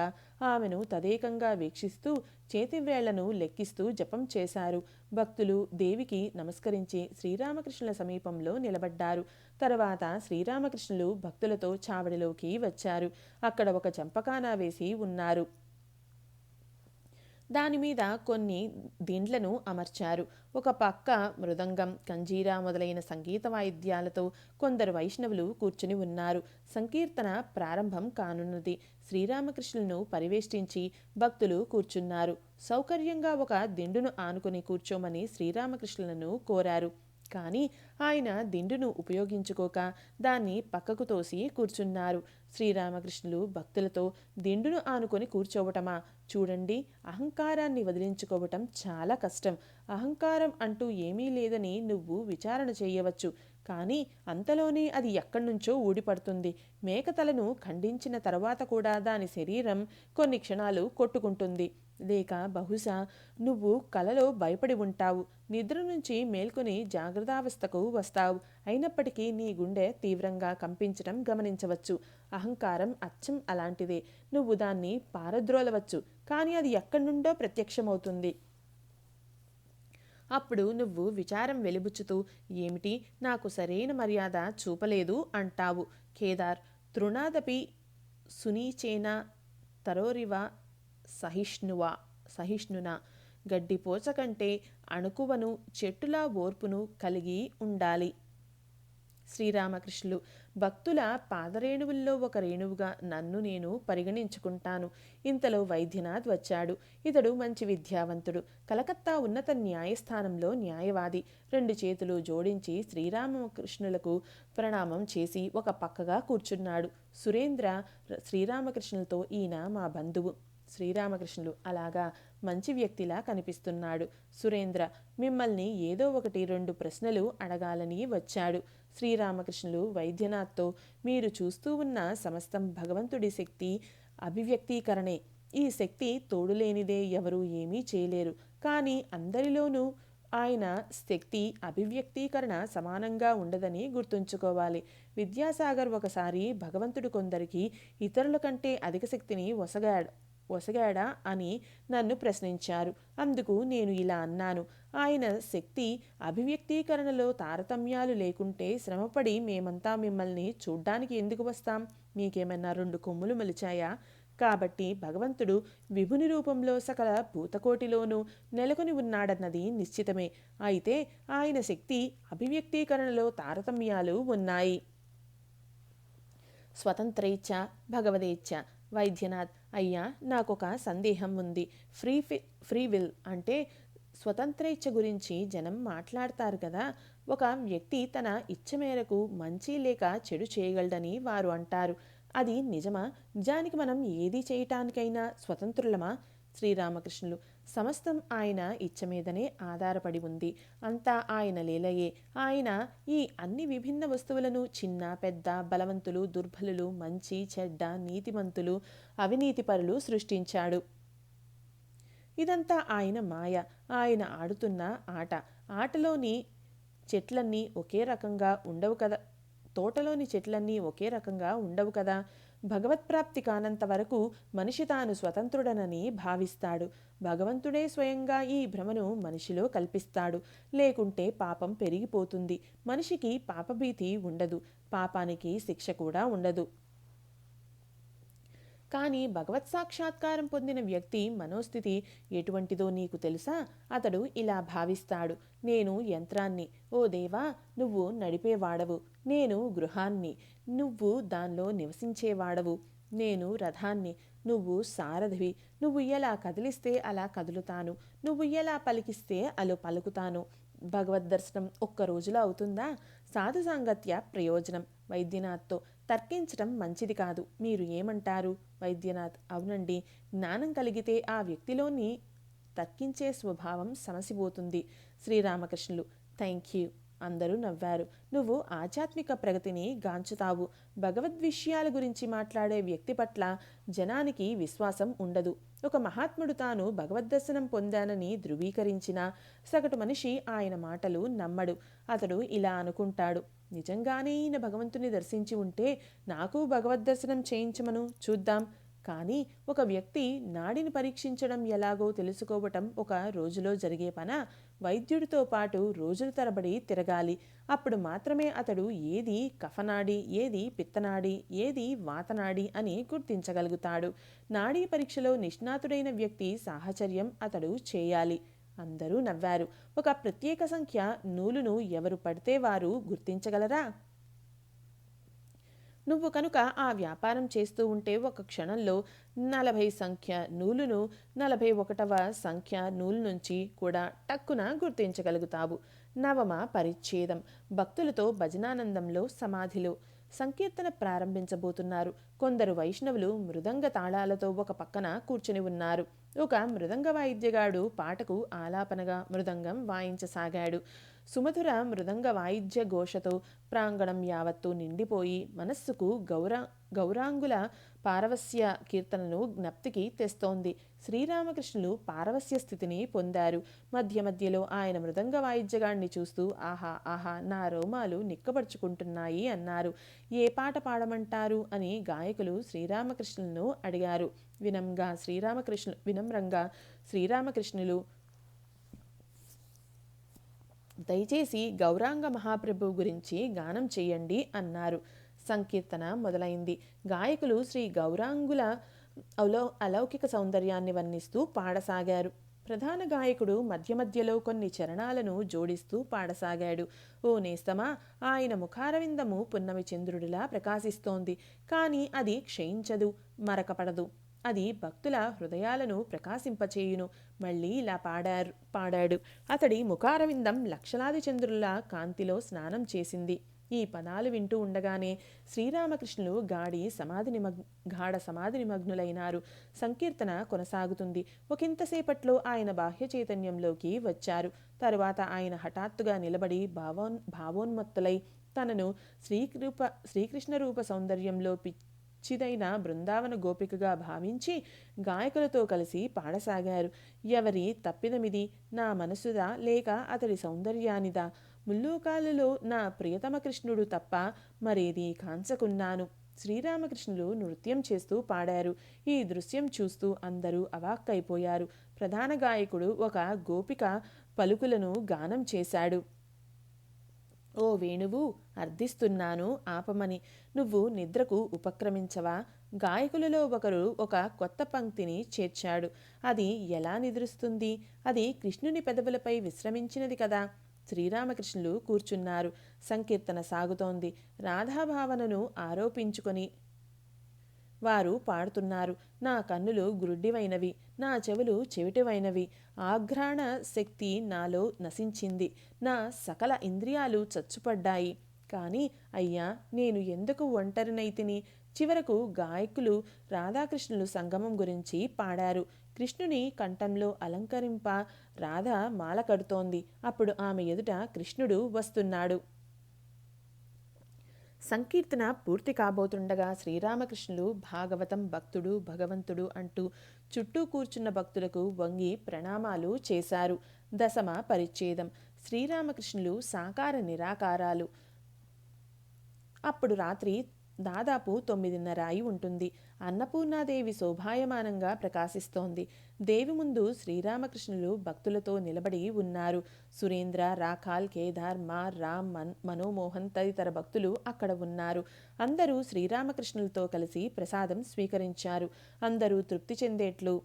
ఆమెను తదేకంగా వీక్షిస్తూ చేతివ్రేళ్లను లెక్కిస్తూ జపం చేశారు. భక్తులు దేవికి నమస్కరించి శ్రీరామకృష్ణుల సమీపంలో నిలబడ్డారు. తర్వాత శ్రీరామకృష్ణులు భక్తులతో చావడిలోకి వచ్చారు. అక్కడ ఒక చంపకానా వేసి ఉన్నారు. దానిమీద కొన్ని దిండ్లను అమర్చారు. ఒక పక్క మృదంగం, కంజీరా మొదలైన సంగీత వాయిద్యాలతో కొందరు వైష్ణవులు కూర్చుని ఉన్నారు. సంకీర్తన ప్రారంభం కానున్నది. శ్రీరామకృష్ణులను పరివేష్టించి భక్తులు కూర్చున్నారు. సౌకర్యంగా ఒక దిండును ఆనుకుని కూర్చోమని శ్రీరామకృష్ణులను కోరారు. కానీ ఆయన దిండును ఉపయోగించుకోక దాన్ని పక్కకు తోసి కూర్చున్నారు. శ్రీరామకృష్ణులు భక్తులతో, దిండును ఆనుకొని కూర్చోవటమా? చూడండి, అహంకారాన్ని వదిలించుకోవటం చాలా కష్టం. అహంకారం అంటూ ఏమీ లేదని నువ్వు విచారణ చేయవచ్చు, కానీ అంతలోనే అది ఎక్కడి నుంచో ఊడిపడుతుంది. మేకతలను ఖండించిన తర్వాత కూడా దాని శరీరం కొన్ని క్షణాలు కొట్టుకుంటుంది. లేక బహుశా నువ్వు కలలో భయపడి ఉంటావు. నిద్ర నుంచి మేల్కొని జాగ్రత్తావస్థకు వస్తావు. అయినప్పటికీ నీ గుండె తీవ్రంగా కంపించటం గమనించవచ్చు. అహంకారం అచ్చం అలాంటిదే. నువ్వు దాన్ని పారద్రోలవచ్చు, కానీ అది ఎక్కడి నుండో ప్రత్యక్షమవుతుంది. అప్పుడు నువ్వు విచారం వెలిబుచ్చుతూ, ఏమిటి, నాకు సరైన మర్యాద చూపలేదు అంటావు. కేదార్, తృణాదపి సునీచేన తరోరివ సహిష్ణునా. గడ్డిపోచ కంటే అణుకువను చెట్టులా ఓర్పును కలిగి ఉండాలి. శ్రీరామకృష్ణులు: భక్తుల పాదరేణువుల్లో ఒక రేణువుగా నన్ను నేను పరిగణించుకుంటాను. ఇంతలో వైద్యనాథ్ వచ్చాడు. ఇతడు మంచి విద్యావంతుడు, కలకత్తా ఉన్నత న్యాయస్థానంలో న్యాయవాది. 2 చేతులు జోడించి శ్రీరామకృష్ణులకు ప్రణామం చేసి ఒక పక్కగా కూర్చున్నాడు. సురేంద్ర శ్రీరామకృష్ణులతో: ఈయన మా బంధువు. శ్రీరామకృష్ణులు: అలాగా, మంచి వ్యక్తిలా కనిపిస్తున్నాడు. సురేంద్ర: మిమ్మల్ని ఏదో 1-2 ప్రశ్నలు అడగాలని వచ్చాడు. శ్రీరామకృష్ణులు వైద్యనాథ్తో: మీరు చూస్తూ ఉన్న సమస్తం భగవంతుడి శక్తి అభివ్యక్తీకరణే. ఈ శక్తి తోడులేనిదే ఎవరూ ఏమీ చేయలేరు. కానీ అందరిలోనూ ఆయన శక్తి అభివ్యక్తీకరణ సమానంగా ఉండదని గుర్తుంచుకోవాలి. విద్యాసాగర్ ఒకసారి భగవంతుడు కొందరికి ఇతరుల కంటే అధిక శక్తిని ఒసగాడా అని నన్ను ప్రశ్నించారు. అందుకు నేను ఇలా అన్నాను: ఆయన శక్తి అభివ్యక్తీకరణలో తారతమ్యాలు లేకుంటే శ్రమపడి మేమంతా మిమ్మల్ని చూడ్డానికి ఎందుకు వస్తాం? మీకేమైనా 2 కొమ్ములు మొలిచాయా? కాబట్టి భగవంతుడు విభుని రూపంలో సకల భూతకోటిలోనూ నెలకొని ఉన్నాడన్నది నిశ్చితమే. అయితే ఆయన శక్తి అభివ్యక్తీకరణలో తారతమ్యాలు ఉన్నాయి. స్వతంత్రేచ్ఛ, భగవదేచ్ఛ. వైద్యనాథ్: అయ్యా, నాకొక సందేహం ఉంది. ఫ్రీ విల్ అంటే స్వతంత్రేచ్ఛ గురించి జనం మాట్లాడతారు కదా. ఒక వ్యక్తి తన ఇచ్చ మేరకు మంచి లేక చెడు చేయగలడని వారు అంటారు. అది నిజమా? నిజానికి మనం ఏది చేయటానికైనా స్వతంత్రులమా? శ్రీరామకృష్ణులు: సమస్తం ఆయన ఇచ్చ మీదనే ఆధారపడి ఉంది. అంతా ఆయన లీలయే. ఆయన ఈ అన్ని విభిన్న వస్తువులను చిన్న పెద్ద, బలవంతులు దుర్బలులు, మంచి చెడ్డ, నీతిమంతులు అవినీతిపరులు సృష్టించాడు. ఇదంతా ఆయన మాయ. ఆయన ఆడుతున్న ఆట. ఆటలోని చెట్లన్నీ ఒకే రకంగా ఉండవు కదా. తోటలోని చెట్లన్నీ ఒకే రకంగా ఉండవు కదా. భగవత్ప్రాప్తి కానంత వరకు మనిషి తాను స్వతంత్రుడనని భావిస్తాడు. భగవంతుడే స్వయంగా ఈ భ్రమను మనిషిలో కల్పిస్తాడు. లేకుంటే పాపం పెరిగిపోతుంది. మనిషికి పాపభీతి ఉండదు, పాపానికి శిక్ష కూడా ఉండదు. కానీ భగవత్ సాక్షాత్కారం పొందిన వ్యక్తి మనోస్థితి ఎటువంటిదో నీకు తెలుసా? అతడు ఇలా భావిస్తాడు: నేను యంత్రాన్ని, ఓ దేవా నువ్వు నడిపేవాడవు. నేను గృహాన్ని, నువ్వు దానిలో నివసించేవాడవు. నేను రథాన్ని, నువ్వు సారథివి. నువ్వు ఎలా కదిలిస్తే అలా కదులుతాను. నువ్వు ఎలా పలికిస్తే అలా పలుకుతాను. భగవద్దర్శనం ఒక్క రోజులో అవుతుందా? సాధు సాంగత్య ప్రయోజనం. వైద్యనాథ్తో: తర్కించటం మంచిది కాదు. మీరు ఏమంటారు? వైద్యనాథ్: అవునండి, జ్ఞానం కలిగితే ఆ వ్యక్తిలోని తర్కించే స్వభావం సమసిపోతుంది. శ్రీరామకృష్ణులు: థ్యాంక్ యూ. అందరూ నవ్వారు. నువ్వు ఆధ్యాత్మిక ప్రగతిని గాంచుతావు. భగవద్విషయాల గురించి మాట్లాడే వ్యక్తి పట్ల జనానికి విశ్వాసం ఉండదు. ఒక మహాత్ముడు తాను భగవద్దర్శనం పొందానని ధృవీకరించిన సగటు మనిషి ఆయన మాటలు నమ్మడు. అతడు ఇలా అనుకుంటాడు: నిజంగానే ఈయన భగవంతుని దర్శించి ఉంటే నాకు భగవద్దర్శనం చేయించమను, చూద్దాం. కానీ ఒక వ్యక్తి నాడిని పరీక్షించడం ఎలాగో తెలుసుకోవటం ఒక రోజులో జరిగే పనా? వైద్యుడితో పాటు రోజుల తరబడి తిరగాలి. అప్పుడు మాత్రమే అతడు ఏది కఫనాడి, ఏది పిత్తనాడి, ఏది వాతనాడి అని గుర్తించగలుగుతాడు. నాడీ పరీక్షలో నిష్ణాతుడైన వ్యక్తి సాహచర్యం అతడు చేయాలి. అందరూ నవ్వారు. ఒక ప్రత్యేక సంఖ్య నూలును ఎవరు పడితే వారు గుర్తించగలరా? నువ్వు కనుక ఆ వ్యాపారం చేస్తూ ఉంటే ఒక క్షణంలో 40 సంఖ్య నూలును 41వ సంఖ్య నూలు నుంచి కూడా టక్కున గుర్తించగలుగుతావు. 9వ పరిచ్ఛేదం. భక్తులతో భజనానందంలో సమాధిలో. సంకీర్తన ప్రారంభించబోతున్నారు. కొందరు వైష్ణవులు మృదంగ తాళాలతో ఒక పక్కన కూర్చుని ఉన్నారు. ఒక మృదంగ వాయిద్యగాడు పాటకు ఆలాపనగా మృదంగం వాయించసాగాడు. సుమధుర మృదంగ వాయిద్య ఘోషతో ప్రాంగణం యావత్తు నిండిపోయి మనస్సుకు గౌరాంగుల పారవస్య కీర్తనను జ్ఞప్తికి తెస్తోంది. శ్రీరామకృష్ణులు పారవస్య స్థితిని పొందారు. మధ్య మధ్యలో ఆయన మృదంగ వాయిద్యగాడిని చూస్తూ ఆహా ఆహా, నా రోమాలు నిక్కబడుచుకుంటున్నాయి అన్నారు. ఏ పాట పాడమంటారు అని గాయకులు శ్రీరామకృష్ణులను అడిగారు. వినమ్రంగా శ్రీరామకృష్ణులు దయచేసి గౌరాంగ మహాప్రభు గురించి గానం చేయండి అన్నారు. సంకీర్తన మొదలైంది. గాయకులు శ్రీ గౌరాంగుల అలౌకిక సౌందర్యాన్ని వర్ణిస్తూ పాడసాగారు. ప్రధాన గాయకుడు మధ్య మధ్యలో కొన్ని చరణాలను జోడిస్తూ పాడసాగాడు. ఓ నేస్తమా, ఆయన ముఖారవిందము పున్నమి చంద్రుడిలా ప్రకాశిస్తోంది. కానీ అది క్షయించదు, మరకపడదు. అది భక్తుల హృదయాలను ప్రకాశింపచేయును. మళ్ళీ ఇలా పాడాడు. అతడి ముఖారవిందం లక్షలాది చంద్రుల కాంతిలో స్నానం చేసింది. ఈ పదాలు వింటూ ఉండగానే శ్రీరామకృష్ణులు గాఢ సమాధి నిమగ్నులైనారు. సంకీర్తన కొనసాగుతుంది. ఒకంతసేపట్లో ఆయన బాహ్య చైతన్యంలోకి వచ్చారు. తరువాత ఆయన హఠాత్తుగా నిలబడి భావోన్మత్తులై తనను శ్రీకృష్ణ రూప సౌందర్యంలో పిచ్చిదైన బృందావన గోపికగా భావించి గాయకులతో కలిసి పాడసాగారు. ఎవరి తప్పిదమిది? నా మనసుదా లేక అతడి సౌందర్యానిదా? ముల్లోకాలలో నా ప్రియతమ కృష్ణుడు తప్ప మరేది కాంచకున్నాను. శ్రీరామకృష్ణులు నృత్యం చేస్తూ పాడారు. ఈ దృశ్యం చూస్తూ అందరూ అవాక్కైపోయారు. ప్రధాన గాయకుడు ఒక గోపిక పలుకులను గానం చేశాడు. ఓ వేణువు, అర్థిస్తున్నాను ఆపమని. నువ్వు నిద్రకు ఉపక్రమించవా? గాయకులలో ఒకరు ఒక కొత్త పంక్తిని చేర్చాడు. అది ఎలా నిద్రిస్తుంది? అది కృష్ణుని పెదవులపై విశ్రమించినది కదా. శ్రీరామకృష్ణులు కూర్చున్నారు. సంకీర్తన సాగుతోంది. రాధాభావనను ఆరోపించుకొని వారు పాడుతున్నారు. నా కన్నులు గ్రుడ్డివైనవి, నా చెవులు చెవిటివైనవి. ఆఘ్రాణ శక్తి నాలో నశించింది. నా సకల ఇంద్రియాలు చచ్చుపడ్డాయి. కానీ అయ్యా, నేను ఎందుకు ఒంటరినైతిని? చివరకు గాయకులు రాధాకృష్ణులు సంగమం గురించి పాడారు. కృష్ణుని కంఠంలో అలంకరింప రాధ మాల కడుతోంది. అప్పుడు ఆమె ఎదుట కృష్ణుడు వస్తున్నాడు. సంకీర్తన పూర్తి కాబోతుండగా శ్రీరామకృష్ణులు భాగవతం భక్తుడు భగవంతుడు అంటూ చుట్టూ కూర్చున్న భక్తులకు వంగి ప్రణామాలు చేశారు. దశమ పరిచ్ఛేదం. శ్రీరామకృష్ణులు సాకార నిరాకారాలు. అప్పుడు రాత్రి దాదాపు 9:30 అయి ఉంటుంది. అన్నపూర్ణాదేవి శోభాయమానంగా ప్రకాశిస్తోంది. దేవి ముందు శ్రీరామకృష్ణులు భక్తులతో నిలబడి ఉన్నారు. సురేంద్ర, రాఖాల్, కేదార్, మార్, రామ్, మనోమోహన్ తదితర భక్తులు అక్కడ ఉన్నారు. అందరూ శ్రీరామకృష్ణులతో కలిసి ప్రసాదం స్వీకరించారు. అందరూ తృప్తి చెందేట్లు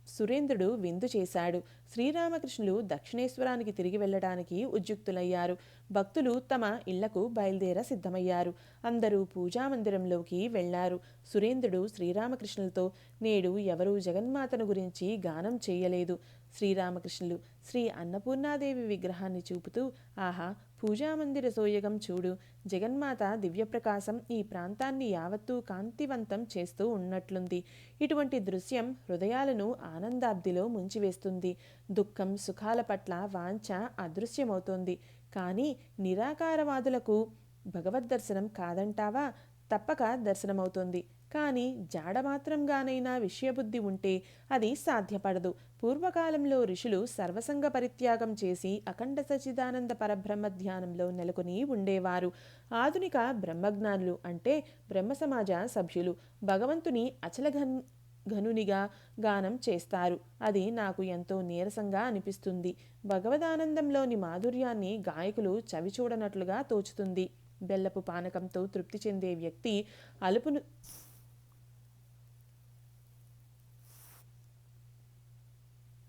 సురేంద్రుడు విందు చేశాడు. శ్రీరామకృష్ణులు దక్షిణేశ్వరానికి తిరిగి వెళ్ళడానికి ఉద్యుక్తులయ్యారు. భక్తులు తమ ఇళ్లకు బయలుదేర సిద్ధమయ్యారు. అందరూ పూజామందిరంలోకి వెళ్లారు. సురేంద్రుడు శ్రీరామకృష్ణులతో, నేడు ఎవరూ జగన్మాతను గురించి గానం చేయలేదు. శ్రీరామకృష్ణులు శ్రీ అన్నపూర్ణాదేవి విగ్రహాన్ని చూపుతూ, ఆహా, పూజామందిర సోయగం చూడు. జగన్మాత దివ్యప్రకాశం ఈ ప్రాంతాన్ని యావత్తూ కాంతివంతం చేస్తూ ఉన్నట్లుంది. ఇటువంటి దృశ్యం హృదయాలను ఆనందాబ్దిలో ముంచివేస్తుంది. దుఃఖం, సుఖాల పట్ల వాంఛ అదృశ్యమవుతోంది. కానీ నిరాకారవాదులకు భగవద్దర్శనం కాదంటావా? తప్పక దర్శనమవుతుంది. కానీ జాడమాత్రంగానైనా విషయబుద్ధి ఉంటే అది సాధ్యపడదు. పూర్వకాలంలో ఋషులు సర్వసంగ పరిత్యాగం చేసి అఖండ సచిదానంద పరబ్రహ్మ ధ్యానంలో నెలకొని ఉండేవారు. ఆధునిక బ్రహ్మజ్ఞానులు అంటే బ్రహ్మ సమాజ సభ్యులు భగవంతుని అచల ఘనునిగా గానం చేస్తారు. అది నాకు ఎంతో నీరసంగా అనిపిస్తుంది. భగవదానందంలోని మాధుర్యాన్ని గాయకులు చవిచూడనట్లుగా తోచుతుంది. బెల్లపు పానకంతో తృప్తి చెందే వ్యక్తి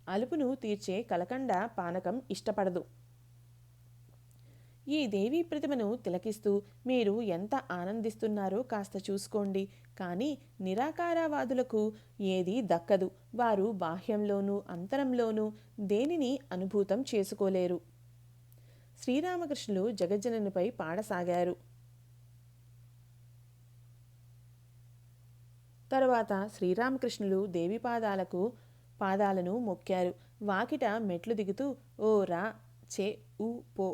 అలుపును తీర్చే కలకండ పానకం ఇష్టపడదు. ఈ దేవీ ప్రతిమను తిలకిస్తూ మీరు ఎంత ఆనందిస్తున్నారో కాస్త చూసుకోండి. కానీ నిరాకారవాదులకు ఏదీ దక్కదు. వారు బాహ్యంలోనూ అంతరంలోనూ దేనిని అనుభూతం చేసుకోలేరు. శ్రీరామకృష్ణులు జగజ్జననిపై పాడసాగారు. తరువాత శ్రీరామకృష్ణులు దేవి పాదాలను మొక్కారు. వాకిట మెట్లు దిగుతూ, ఓ రా చే ఉ పో,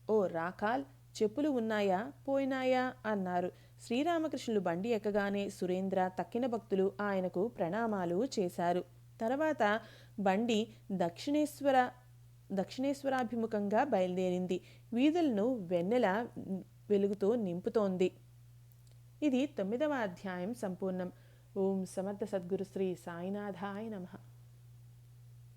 ఓ రాకాల్, చెప్పులు ఉన్నాయా పోయినాయా అన్నారు. శ్రీరామకృష్ణులు బండి ఎక్కగానే సురేంద్ర, తక్కిన భక్తులు ఆయనకు ప్రణామాలు చేశారు. తర్వాత బండి దక్షిణేశ్వరాభిముఖంగా బయలుదేరింది. వీధులను వెన్నెల వెలుగుతో నింపుతోంది. ఇది 9వ అధ్యాయం సంపూర్ణం. ఓం సమర్థ సద్గురు శ్రీ సాయినాథాయ నమః.